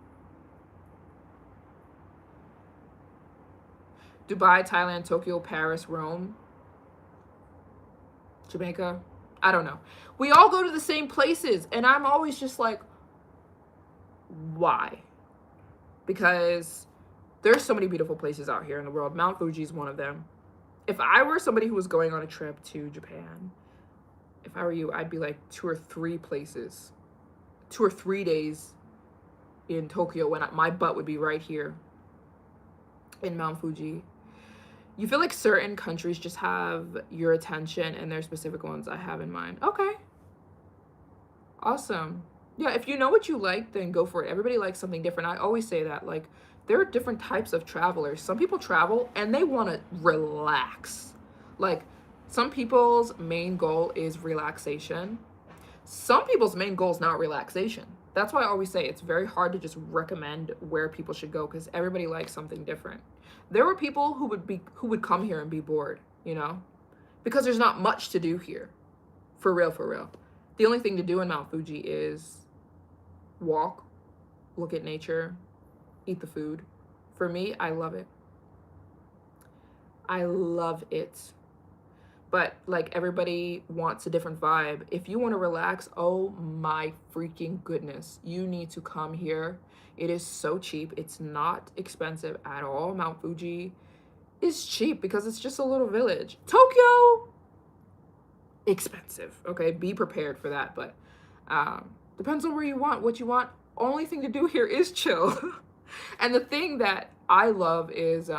Dubai, Thailand, Tokyo, Paris, Rome, Jamaica. I don't know. We all go to the same places, and I'm always just like, why? Because there's so many beautiful places out here in the world. Mount Fuji is one of them. If I were somebody who was going on a trip to Japan, if I were you, I'd be like 2 or 3 places, 2 or 3 days in Tokyo when my butt would be right here in Mount Fuji. You feel like certain countries just have your attention, and there's specific ones I have in mind. Okay. Awesome. Yeah, if you know what you like, then go for it. Everybody likes something different. I always say that. Like, there are different types of travelers. Some people travel and they want to relax. Like, some people's main goal is relaxation. Some people's main goal is not relaxation. That's why I always say it's very hard to just recommend where people should go, because everybody likes something different. There were people who would come here and be bored, you know, because there's not much to do here. For real, for real. The only thing to do in Mount Fuji is walk, look at nature, eat the food. For me, I love it. I love it. But like everybody wants a different vibe. If you want to relax, oh my freaking goodness, you need to come here. It is so cheap. It's not expensive at all. Mount Fuji is cheap because it's just a little village. Tokyo, expensive. Okay, be prepared for that. But depends on where you want, what you want. Only thing to do here is chill. And the thing that I love is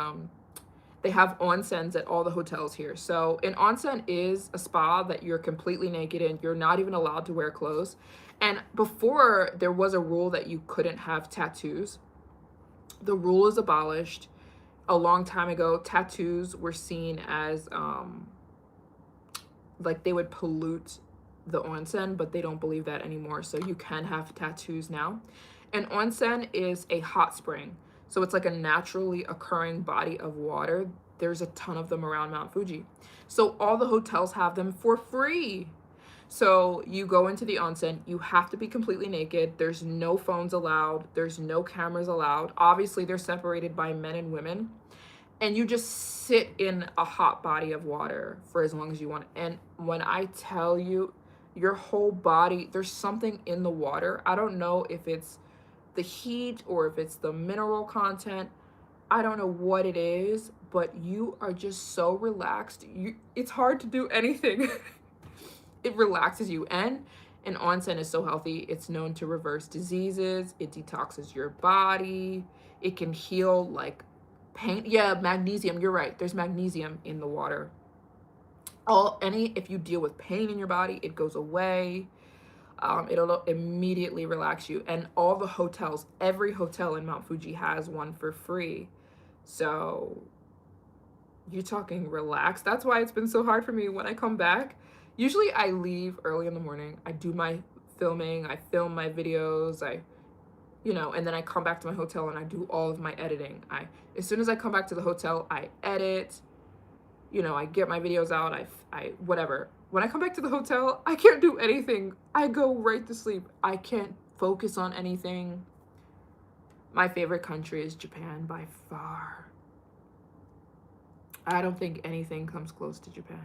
they have onsens at all the hotels here. So an onsen is a spa that you're completely naked in. You're not even allowed to wear clothes. And before, there was a rule that you couldn't have tattoos. The rule is abolished. A long time ago, tattoos were seen as like they would pollute the onsen, but they don't believe that anymore. So you can have tattoos now. An onsen is a hot spring. So it's like a naturally occurring body of water. There's a ton of them around Mount Fuji. So all the hotels have them for free. So you go into the onsen, you have to be completely naked. There's no phones allowed. There's no cameras allowed. Obviously, they're separated by men and women. And you just sit in a hot body of water for as long as you want. And when I tell you, your whole body, there's something in the water. I don't know if it's the heat or if it's the mineral content. I don't know what it is, but you are just so relaxed. It's hard to do anything. It relaxes you. And an onsen is so healthy. It's known to reverse diseases. It detoxes your body. It can heal like pain. Yeah, magnesium. You're right. There's magnesium in the water. If you deal with pain in your body, it goes away. It'll immediately relax you. And all the hotels, every hotel in Mount Fuji has one for free. So you're talking relaxed. That's why it's been so hard for me when I come back. Usually I leave early in the morning. I do my filming. I film my videos. And then I come back to my hotel and I do all of my editing. As soon as I come back to the hotel, I edit. I get my videos out. I whatever. When I come back to the hotel, I can't do anything. I go right to sleep. I can't focus on anything. My favorite country is Japan by far. I don't think anything comes close to Japan.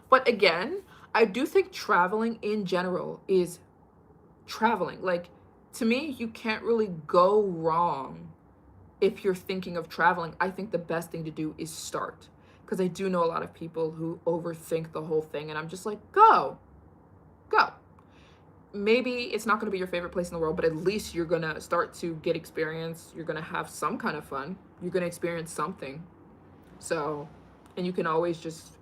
But again, I do think traveling in general is traveling. Like, to me, you can't really go wrong if you're thinking of traveling. I think the best thing to do is start. Because I do know a lot of people who overthink the whole thing. And I'm just like, go. Maybe it's not going to be your favorite place in the world, but at least you're going to start to get experience. You're going to have some kind of fun. You're going to experience something. So, and you can always just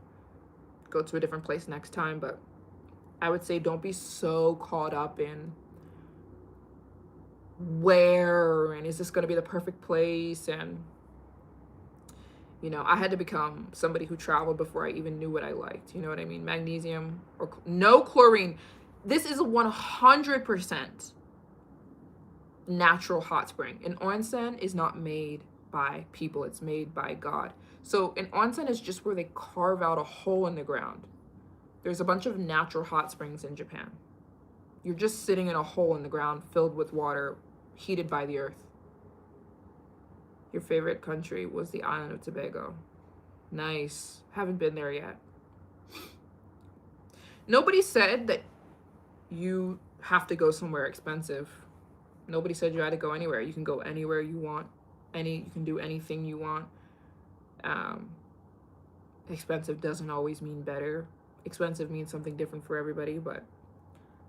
go to a different place next time. But I would say don't be so caught up in where and is this going to be the perfect place. And I had to become somebody who traveled before I even knew what I liked. You know what I mean? Magnesium or no chlorine. This is a 100% natural hot spring. An onsen is not made by people. It's made by God. So an onsen is just where they carve out a hole in the ground. There's a bunch of natural hot springs in Japan. You're just sitting in a hole in the ground filled with water, heated by the earth. Your favorite country was the island of Tobago. Nice. Haven't been there yet. Nobody said that you have to go somewhere expensive. Nobody said you had to go anywhere. You can go anywhere you want. You can do anything you want. Expensive doesn't always mean better. Expensive means something different for everybody, but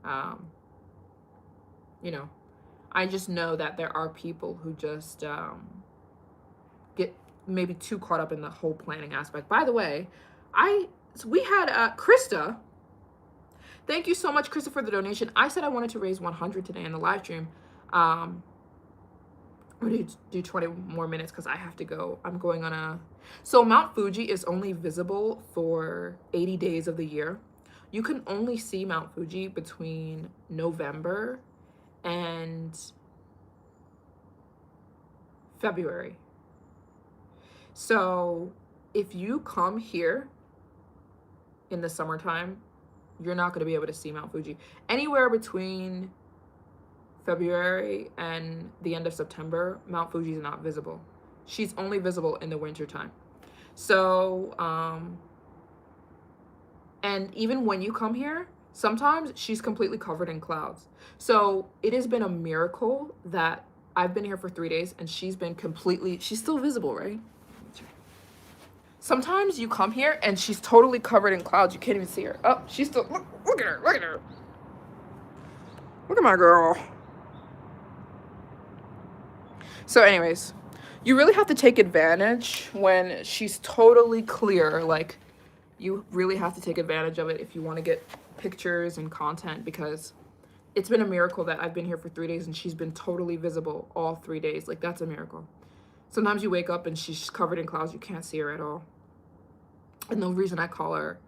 I just know that there are people who just get maybe too caught up in the whole planning aspect. By the way, we had Krista. Thank you so much, Krista, for the donation. I said I wanted to raise 100 today in the live stream. I'm going to do 20 more minutes because I have to go. I'm going on So Mount Fuji is only visible for 80 days of the year. You can only see Mount Fuji between November and February. So if you come here in the summertime, you're not going to be able to see Mount Fuji. Anywhere between February and the end of September, Mount Fuji is not visible. She's only visible in the wintertime. So, and even when you come here, sometimes she's completely covered in clouds. So it has been a miracle that I've been here for 3 days and she's still visible, right? Sometimes you come here and she's totally covered in clouds. You can't even see her. Oh, she's still, look at her, look at her. Look at my girl. So anyways, you really have to take advantage when she's totally clear. Like, you really have to take advantage of it if you want to get pictures and content, because it's been a miracle that I've been here for 3 days and she's been totally visible all 3 days. Like, that's a miracle. Sometimes you wake up and she's covered in clouds. You can't see her at all. And the reason I call her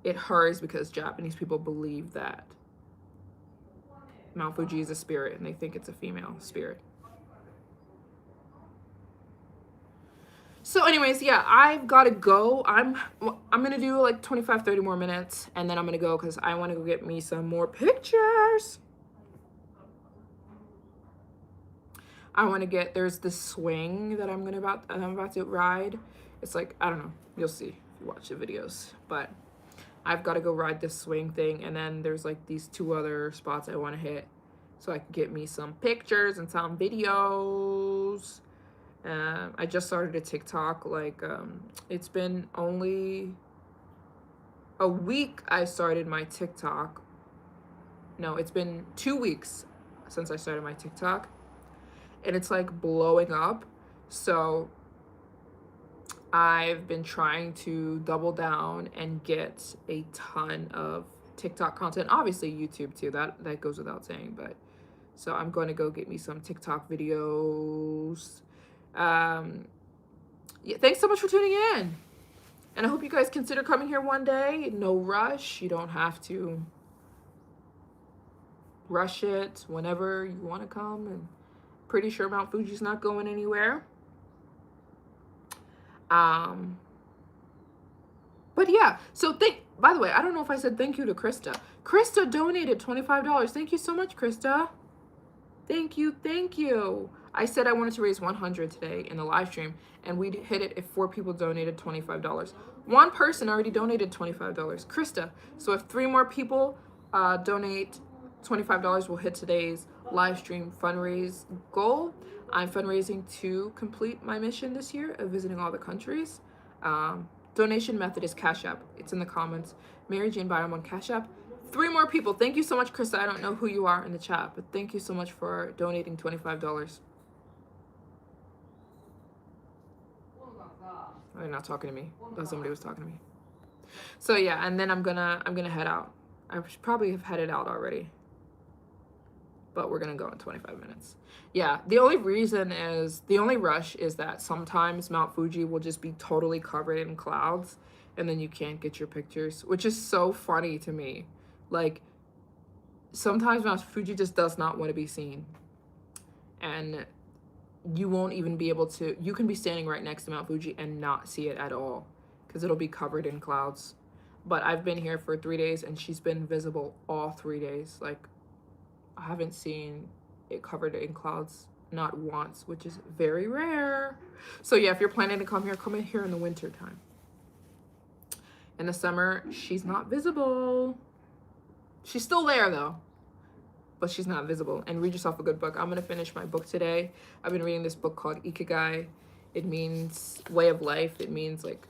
her is because Japanese people believe that Mount Fuji is a spirit and they think it's a female spirit. So anyways, yeah, I've got to go. I'm going to do like 25, 30 more minutes and then I'm going to go because I want to go get me some more pictures. There's this swing that I'm about to ride. It's like, I don't know, you'll see if you watch the videos, but I've got to go ride this swing thing. And then there's like these 2 other spots I want to hit so I can get me some pictures and some videos. I just started a TikTok. Like, it's been only a week I started my TikTok. No, it's been 2 weeks since I started my TikTok. And it's like blowing up. So I've been trying to double down and get a ton of TikTok content. Obviously YouTube too, that goes without saying. But so I'm going to go get me some TikTok videos. Yeah, thanks so much for tuning in. And I hope you guys consider coming here one day. No rush. You don't have to rush it whenever you want to come. And pretty sure Mount Fuji's not going anywhere. But yeah, so by the way, I don't know if I said thank you to Krista. Krista donated $25. Thank you so much, Krista. Thank you. I said I wanted to raise 100 today in the live stream, and we'd hit it if 4 people donated $25. One person already donated $25, Krista. So if 3 more people donate $25, we'll hit today's live stream fundraise goal. I'm fundraising to complete my mission this year of visiting all the countries. Donation method is Cash App. It's in the comments. Maryjane Biome on Cash App. 3 more people. Thank you so much, Krista. I don't know who you are in the chat, but thank you so much for donating $25. Oh, you're not talking to me. Oh, somebody was talking to me. So yeah, and then I'm gonna head out. I should probably have headed out already, but we're gonna go in 25 minutes. Yeah, the only rush is that sometimes Mount Fuji will just be totally covered in clouds and then you can't get your pictures, which is so funny to me. Like, sometimes Mount Fuji just does not want to be seen. And you won't even be able to, you can be standing right next to Mount Fuji and not see it at all because it'll be covered in clouds. But I've been here for 3 days and she's been visible all 3 days. Like, I haven't seen it covered in clouds not once, which is very rare. So yeah, if you're planning to come in here in the winter time. In the summer, she's not visible. She's still there though, but she's not visible. And read yourself a good book. I'm gonna finish my book today. I've been reading this book called Ikigai. It means way of life. It means like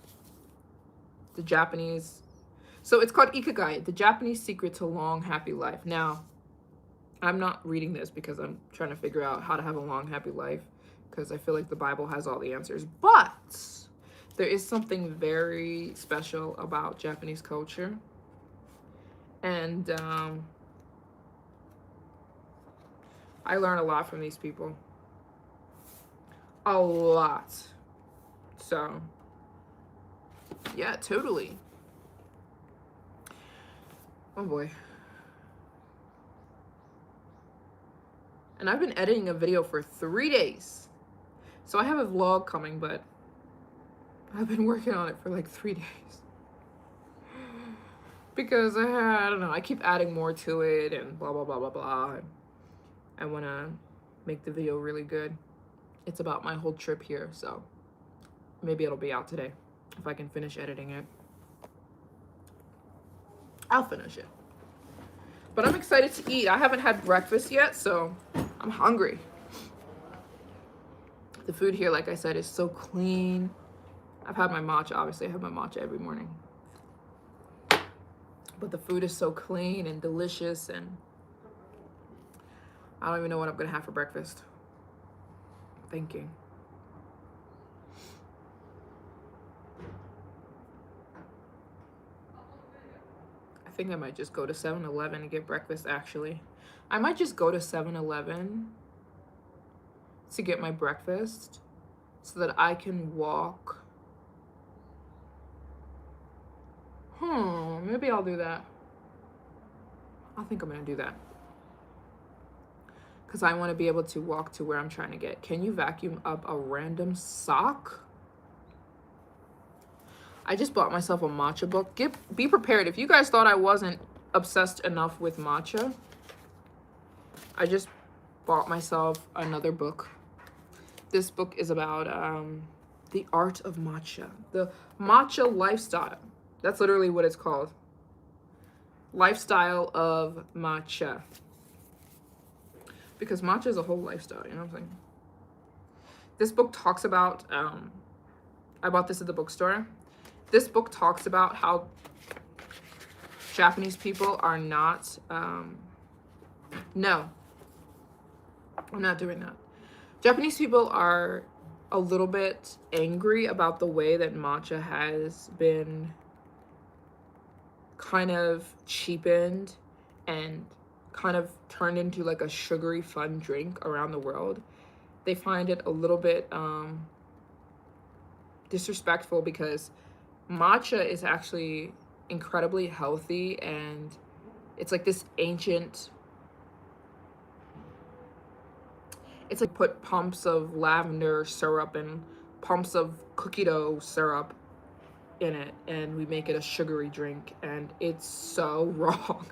the Japanese. So it's called Ikigai, the Japanese secret to long, happy life. Now, I'm not reading this because I'm trying to figure out how to have a long, happy life, because I feel like the Bible has all the answers. But there is something very special about Japanese culture. And I learn a lot from these people. A lot. So, yeah, totally. Oh boy. And I've been editing a video for 3 days. So I have a vlog coming, but I've been working on it for like 3 days. Because I don't know, I keep adding more to it and blah, blah, blah, blah, blah. I want to make the video really good. It's about my whole trip here, so maybe it'll be out today if I can finish editing it. I'll finish it. But I'm excited to eat. I haven't had breakfast yet, so I'm hungry. The food here, like I said, is so clean. I've had my matcha, obviously I have my matcha every morning. But the food is so clean and delicious, and I don't even know what I'm gonna have for breakfast. I'm thinking. I think I might just go to 7-Eleven and get breakfast, actually. I might just go to 7-Eleven to get my breakfast so that I can walk. Maybe I'll do that. I think I'm gonna do that. Because I want to be able to walk to where I'm trying to get. Can you vacuum up a random sock? I just bought myself a matcha book. Be prepared. If you guys thought I wasn't obsessed enough with matcha, I just bought myself another book. This book is about the art of matcha. The matcha lifestyle. That's literally what it's called. Lifestyle of matcha. Because matcha is a whole lifestyle, you know what I'm saying? This book talks about, I bought this at the bookstore. This book talks about how Japanese people are not, no, I'm not doing that. Japanese people are a little bit angry about the way that matcha has been kind of cheapened and kind of turned into like a sugary fun drink around the world. They find it a little bit disrespectful because matcha is actually incredibly healthy, and it's like this ancient, it's like put pumps of lavender syrup and pumps of cookie dough syrup in it, and we make it a sugary drink, and it's so wrong.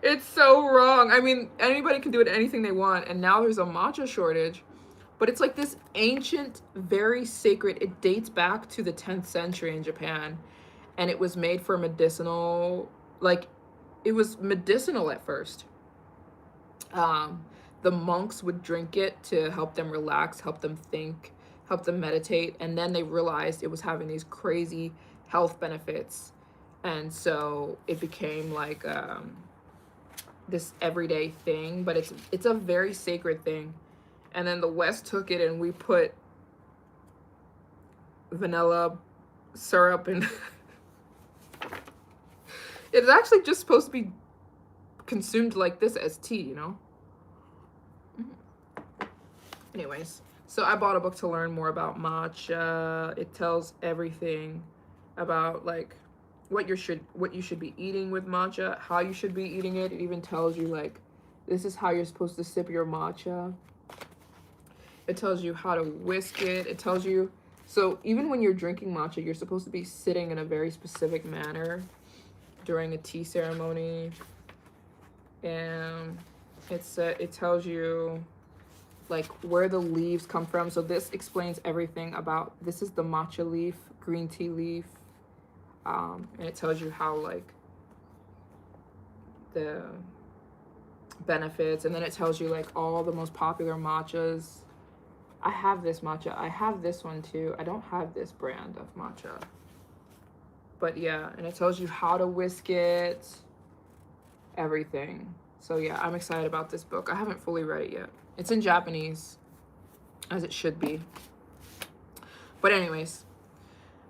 It's so wrong. I mean, anybody can do it anything they want, and now there's a matcha shortage, but it's like this ancient, very sacred, it dates back to the 10th century in Japan, and it was made for medicinal, like, it was medicinal at first. The monks would drink it to help them relax, help them think, help them meditate, and then they realized it was having these crazy health benefits, and so it became like this everyday thing, but it's a very sacred thing. And then the West took it, and we put vanilla syrup and it's actually just supposed to be consumed like this as tea, you know? Anyways, so I bought a book to learn more about matcha. It tells everything about like what you should be eating with matcha, how you should be eating it. It even tells you like this is how you're supposed to sip your matcha. It tells you how to whisk it. It tells you, so even when you're drinking matcha, you're supposed to be sitting in a very specific manner during a tea ceremony. And it tells you like where the leaves come from. So this explains everything about, this is the matcha leaf, green tea leaf. And it tells you how like the benefits, and then it tells you like all the most popular matchas. I have this matcha. I have this one too. I don't have this brand of matcha. But yeah, and it tells you how to whisk it, everything. So yeah, I'm excited about this book. I haven't fully read it yet. It's in Japanese, as it should be. But anyways,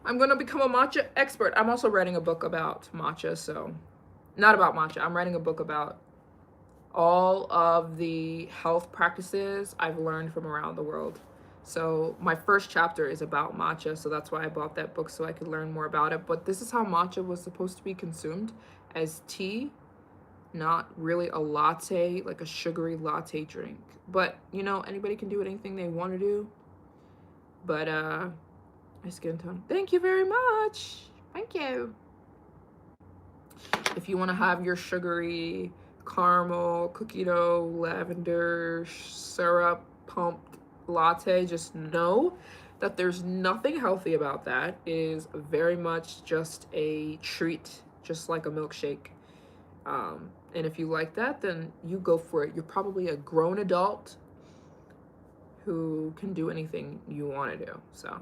I'm gonna become a matcha expert. I'm also writing a book about matcha, so not about matcha. I'm writing a book about all of the health practices I've learned from around the world. So my first chapter is about matcha, so that's why I bought that book, so I could learn more about it. But this is how matcha was supposed to be consumed, as tea, not really a latte, like a sugary latte drink. But you know, anybody can do anything they want to do. But my skin tone, thank you very much. Thank you. If you want to have your sugary caramel, cookie dough, lavender, syrup, pumped latte. Just know that there's nothing healthy about that. It is very much just a treat, just like a milkshake. And if you like that, then you go for it. You're probably a grown adult who can do anything you want to do. So,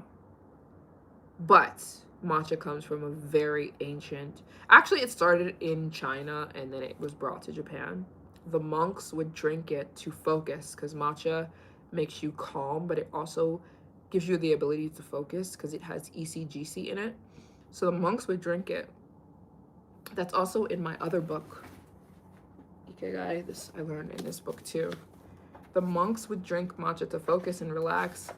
but matcha comes from a very ancient, actually it started in China and then it was brought to Japan. The monks would drink it to focus because matcha makes you calm, but it also gives you the ability to focus because it has ECGC in it. So the monks would drink it. That's also in my other book, Ikigai. This I learned in this book too. The monks would drink matcha to focus and relax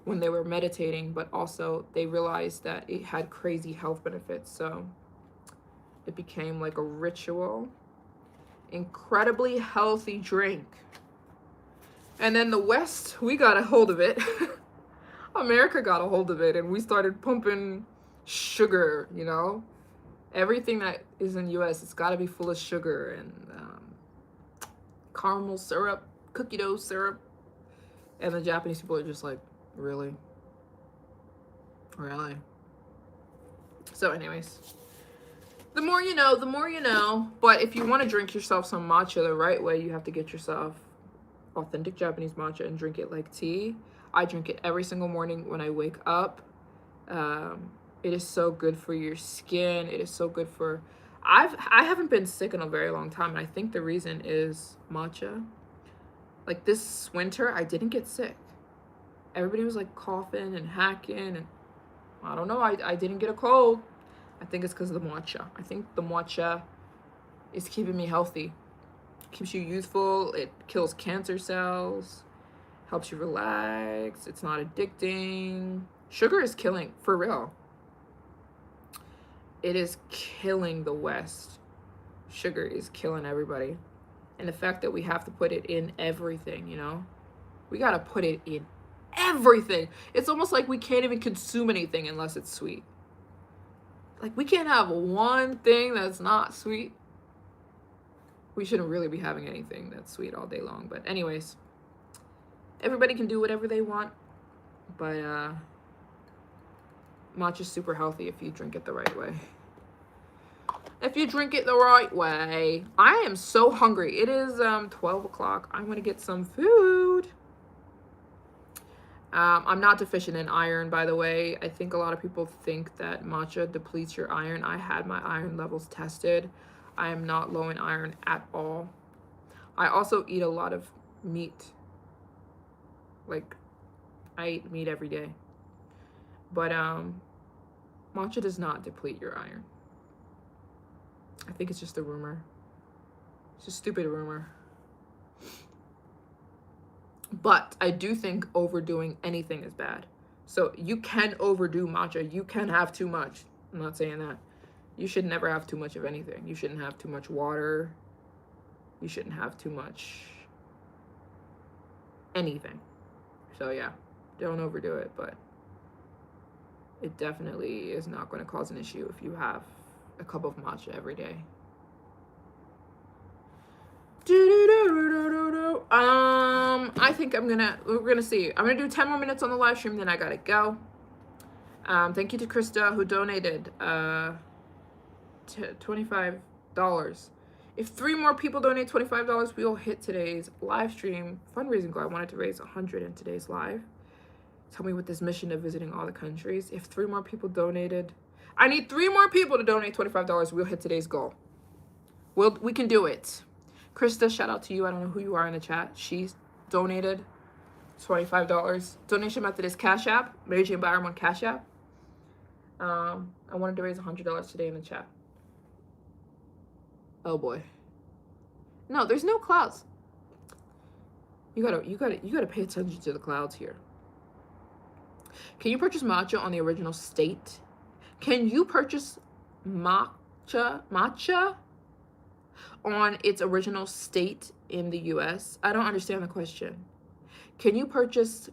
when they were meditating, but also they realized that it had crazy health benefits. So it became like a ritual, incredibly healthy drink. And then the West, we got a hold of it. America got a hold of it and we started pumping sugar, you know? Everything that is in US, it's got to be full of sugar and caramel syrup, cookie dough syrup. And the Japanese people are just like, really? Really? So anyways, the more you know, the more you know. But if you want to drink yourself some matcha the right way, you have to get yourself authentic Japanese matcha and drink it like tea. I drink it every single morning when I wake up. It is so good for your skin. It is so good for... I haven't been sick in a very long time, and I think the reason is matcha. Like this winter, I didn't get sick. Everybody was like coughing and hacking, and I don't know, I didn't get a cold. I think it's because of the matcha. I think the matcha is keeping me healthy. Keeps you youthful. It kills cancer cells. Helps you relax. It's not addicting. Sugar is killing, for real. It is killing the West. Sugar is killing everybody. And the fact that we have to put it in everything, you know? We gotta put it in everything. It's almost like we can't even consume anything unless it's sweet. Like, we can't have one thing that's not sweet. We shouldn't really be having anything that's sweet all day long. But anyways, everybody can do whatever they want. But matcha's super healthy if you drink it the right way. If you drink it the right way. I am so hungry. It is 12 o'clock. I'm gonna get some food. I'm not deficient in iron, by the way. I think a lot of people think that matcha depletes your iron. I had my iron levels tested. I am not low in iron at all. I also eat a lot of meat. Like, I eat meat every day. But matcha does not deplete your iron. I think it's just a rumor. It's a stupid rumor. But I do think overdoing anything is bad. So you can overdo matcha. You can have too much. I'm not saying that. You should never have too much of anything. You shouldn't have too much water. You shouldn't have too much anything. So yeah, don't overdo it, but it definitely is not going to cause an issue if you have a cup of matcha every day. I think we're gonna see. I'm gonna do 10 more minutes on the live stream, then I gotta go. Thank you to Krista who donated $25. If 3 more people donate $25, we will hit today's live stream fundraising goal. I wanted to raise 100 in today's live. Tell me with this mission of visiting all the countries. If 3 more people donated, I need 3 more people to donate $25. We'll hit today's goal. We can do it. Krista, shout out to you. I don't know who you are in the chat. She donated $25. Donation method is Cash App. Maryjane Byram on Cash App. I wanted to raise $100 today in the chat. Oh boy. No, there's no clouds. You gotta pay attention to the clouds here. Can you purchase matcha on the original state? Can you purchase matcha on its original state in the US? I don't understand the question. Can you purchase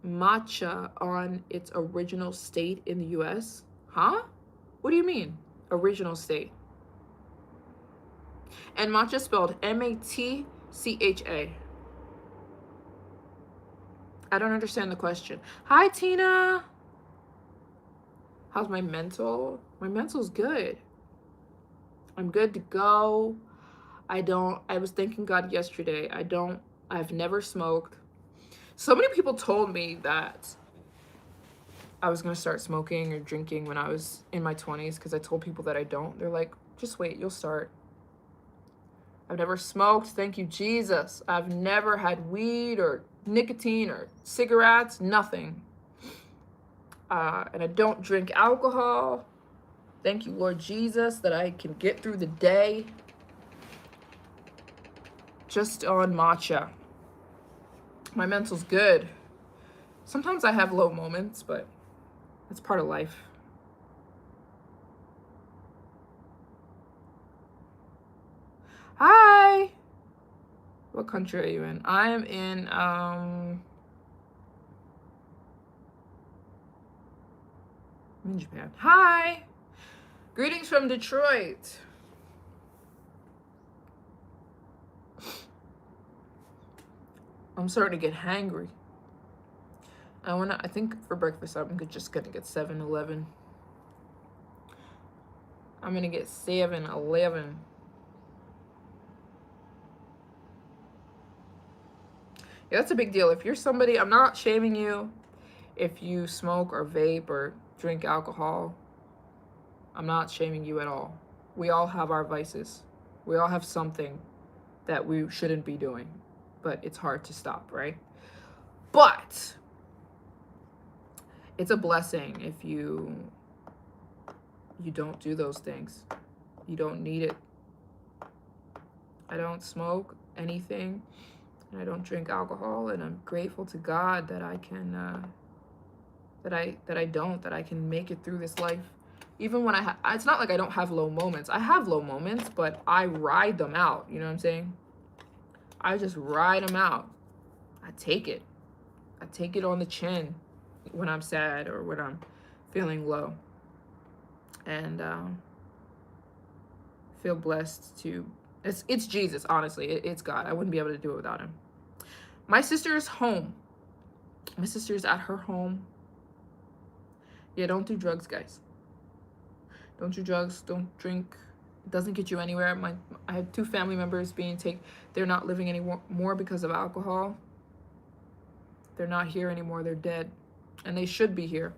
matcha on its original state in the US? Huh? What do you mean? Original state. And matcha spelled M-A-T-C-H-A. I don't understand the question. Hi, Tina. How's my mental? My mental's good. I'm good to go. I was thanking God yesterday. I've never smoked. So many people told me that I was going to start smoking or drinking when I was in my 20s because I told people that I don't. They're like, just wait, you'll start. I've never smoked, thank you, Jesus. I've never had weed or nicotine or cigarettes, nothing. And I don't drink alcohol. Thank you, Lord Jesus, that I can get through the day just on matcha. My mental's good. Sometimes I have low moments, but that's part of life. Hi. What country are you in? I am in Japan. Hi. Greetings from Detroit. I'm starting to get hangry. I think for breakfast I'm just gonna get 7-Eleven. I'm gonna get 7-Eleven. Yeah, that's a big deal. If you're somebody, I'm not shaming you if you smoke or vape or drink alcohol. I'm not shaming you at all. We all have our vices. We all have something that we shouldn't be doing, but it's hard to stop, right? But it's a blessing if you don't do those things. You don't need it. I don't smoke anything, and I don't drink alcohol, and I'm grateful to God that I can that I can make it through this life. Even when it's not like I don't have low moments. I have low moments, but I ride them out. You know what I'm saying? I just ride them out. I take it. I take it on the chin when I'm sad or when I'm feeling low. And feel blessed to... It's Jesus, honestly. It's God. I wouldn't be able to do it without him. My sister is home. My sister's at her home. Yeah, don't do drugs, guys. Don't do drugs. Don't drink. It doesn't get you anywhere. I have 2 family members they're not living anymore because of alcohol. They're not here anymore. They're dead. And they should be here.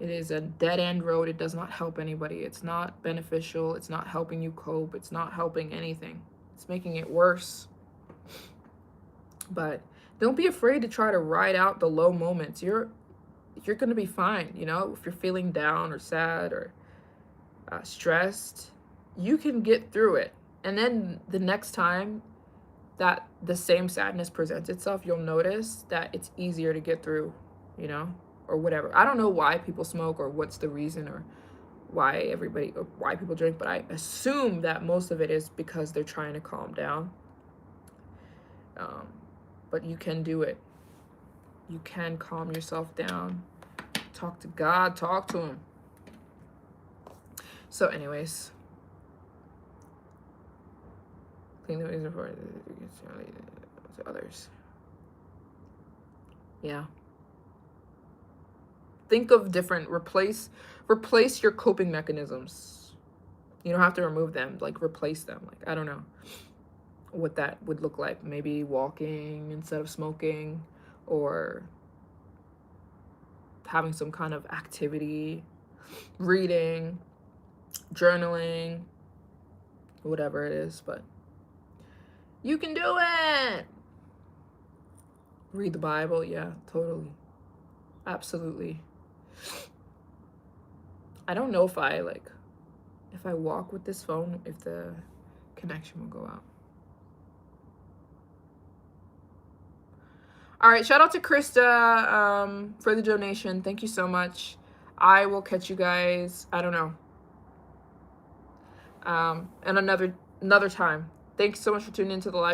It is a dead-end road. It does not help anybody. It's not beneficial. It's not helping you cope. It's not helping anything. It's making it worse. But don't be afraid to try to ride out the low moments. You're going to be fine, you know? If you're feeling down or sad or stressed, you can get through it. And then the next time that the same sadness presents itself, you'll notice that it's easier to get through, you know, or whatever. I don't know why people smoke or what's the reason or why people drink, but I assume that most of it is because they're trying to calm down. But you can do it. You can calm yourself down. Talk to God. Talk to him. So anyways. Clean the reason for to others. Yeah. Think of different... Replace your coping mechanisms. You don't have to remove them. Like, replace them. Like, I don't know what that would look like. Maybe walking instead of smoking, or having some kind of activity, reading, journaling, whatever it is. But you can do it. Read the Bible. Yeah, totally. Absolutely. I don't know if I walk with this phone, if the connection will go out. All right, shout out to Krista for the donation. Thank you so much. I will catch you guys, I don't know, and another time. Thanks so much for tuning into the live.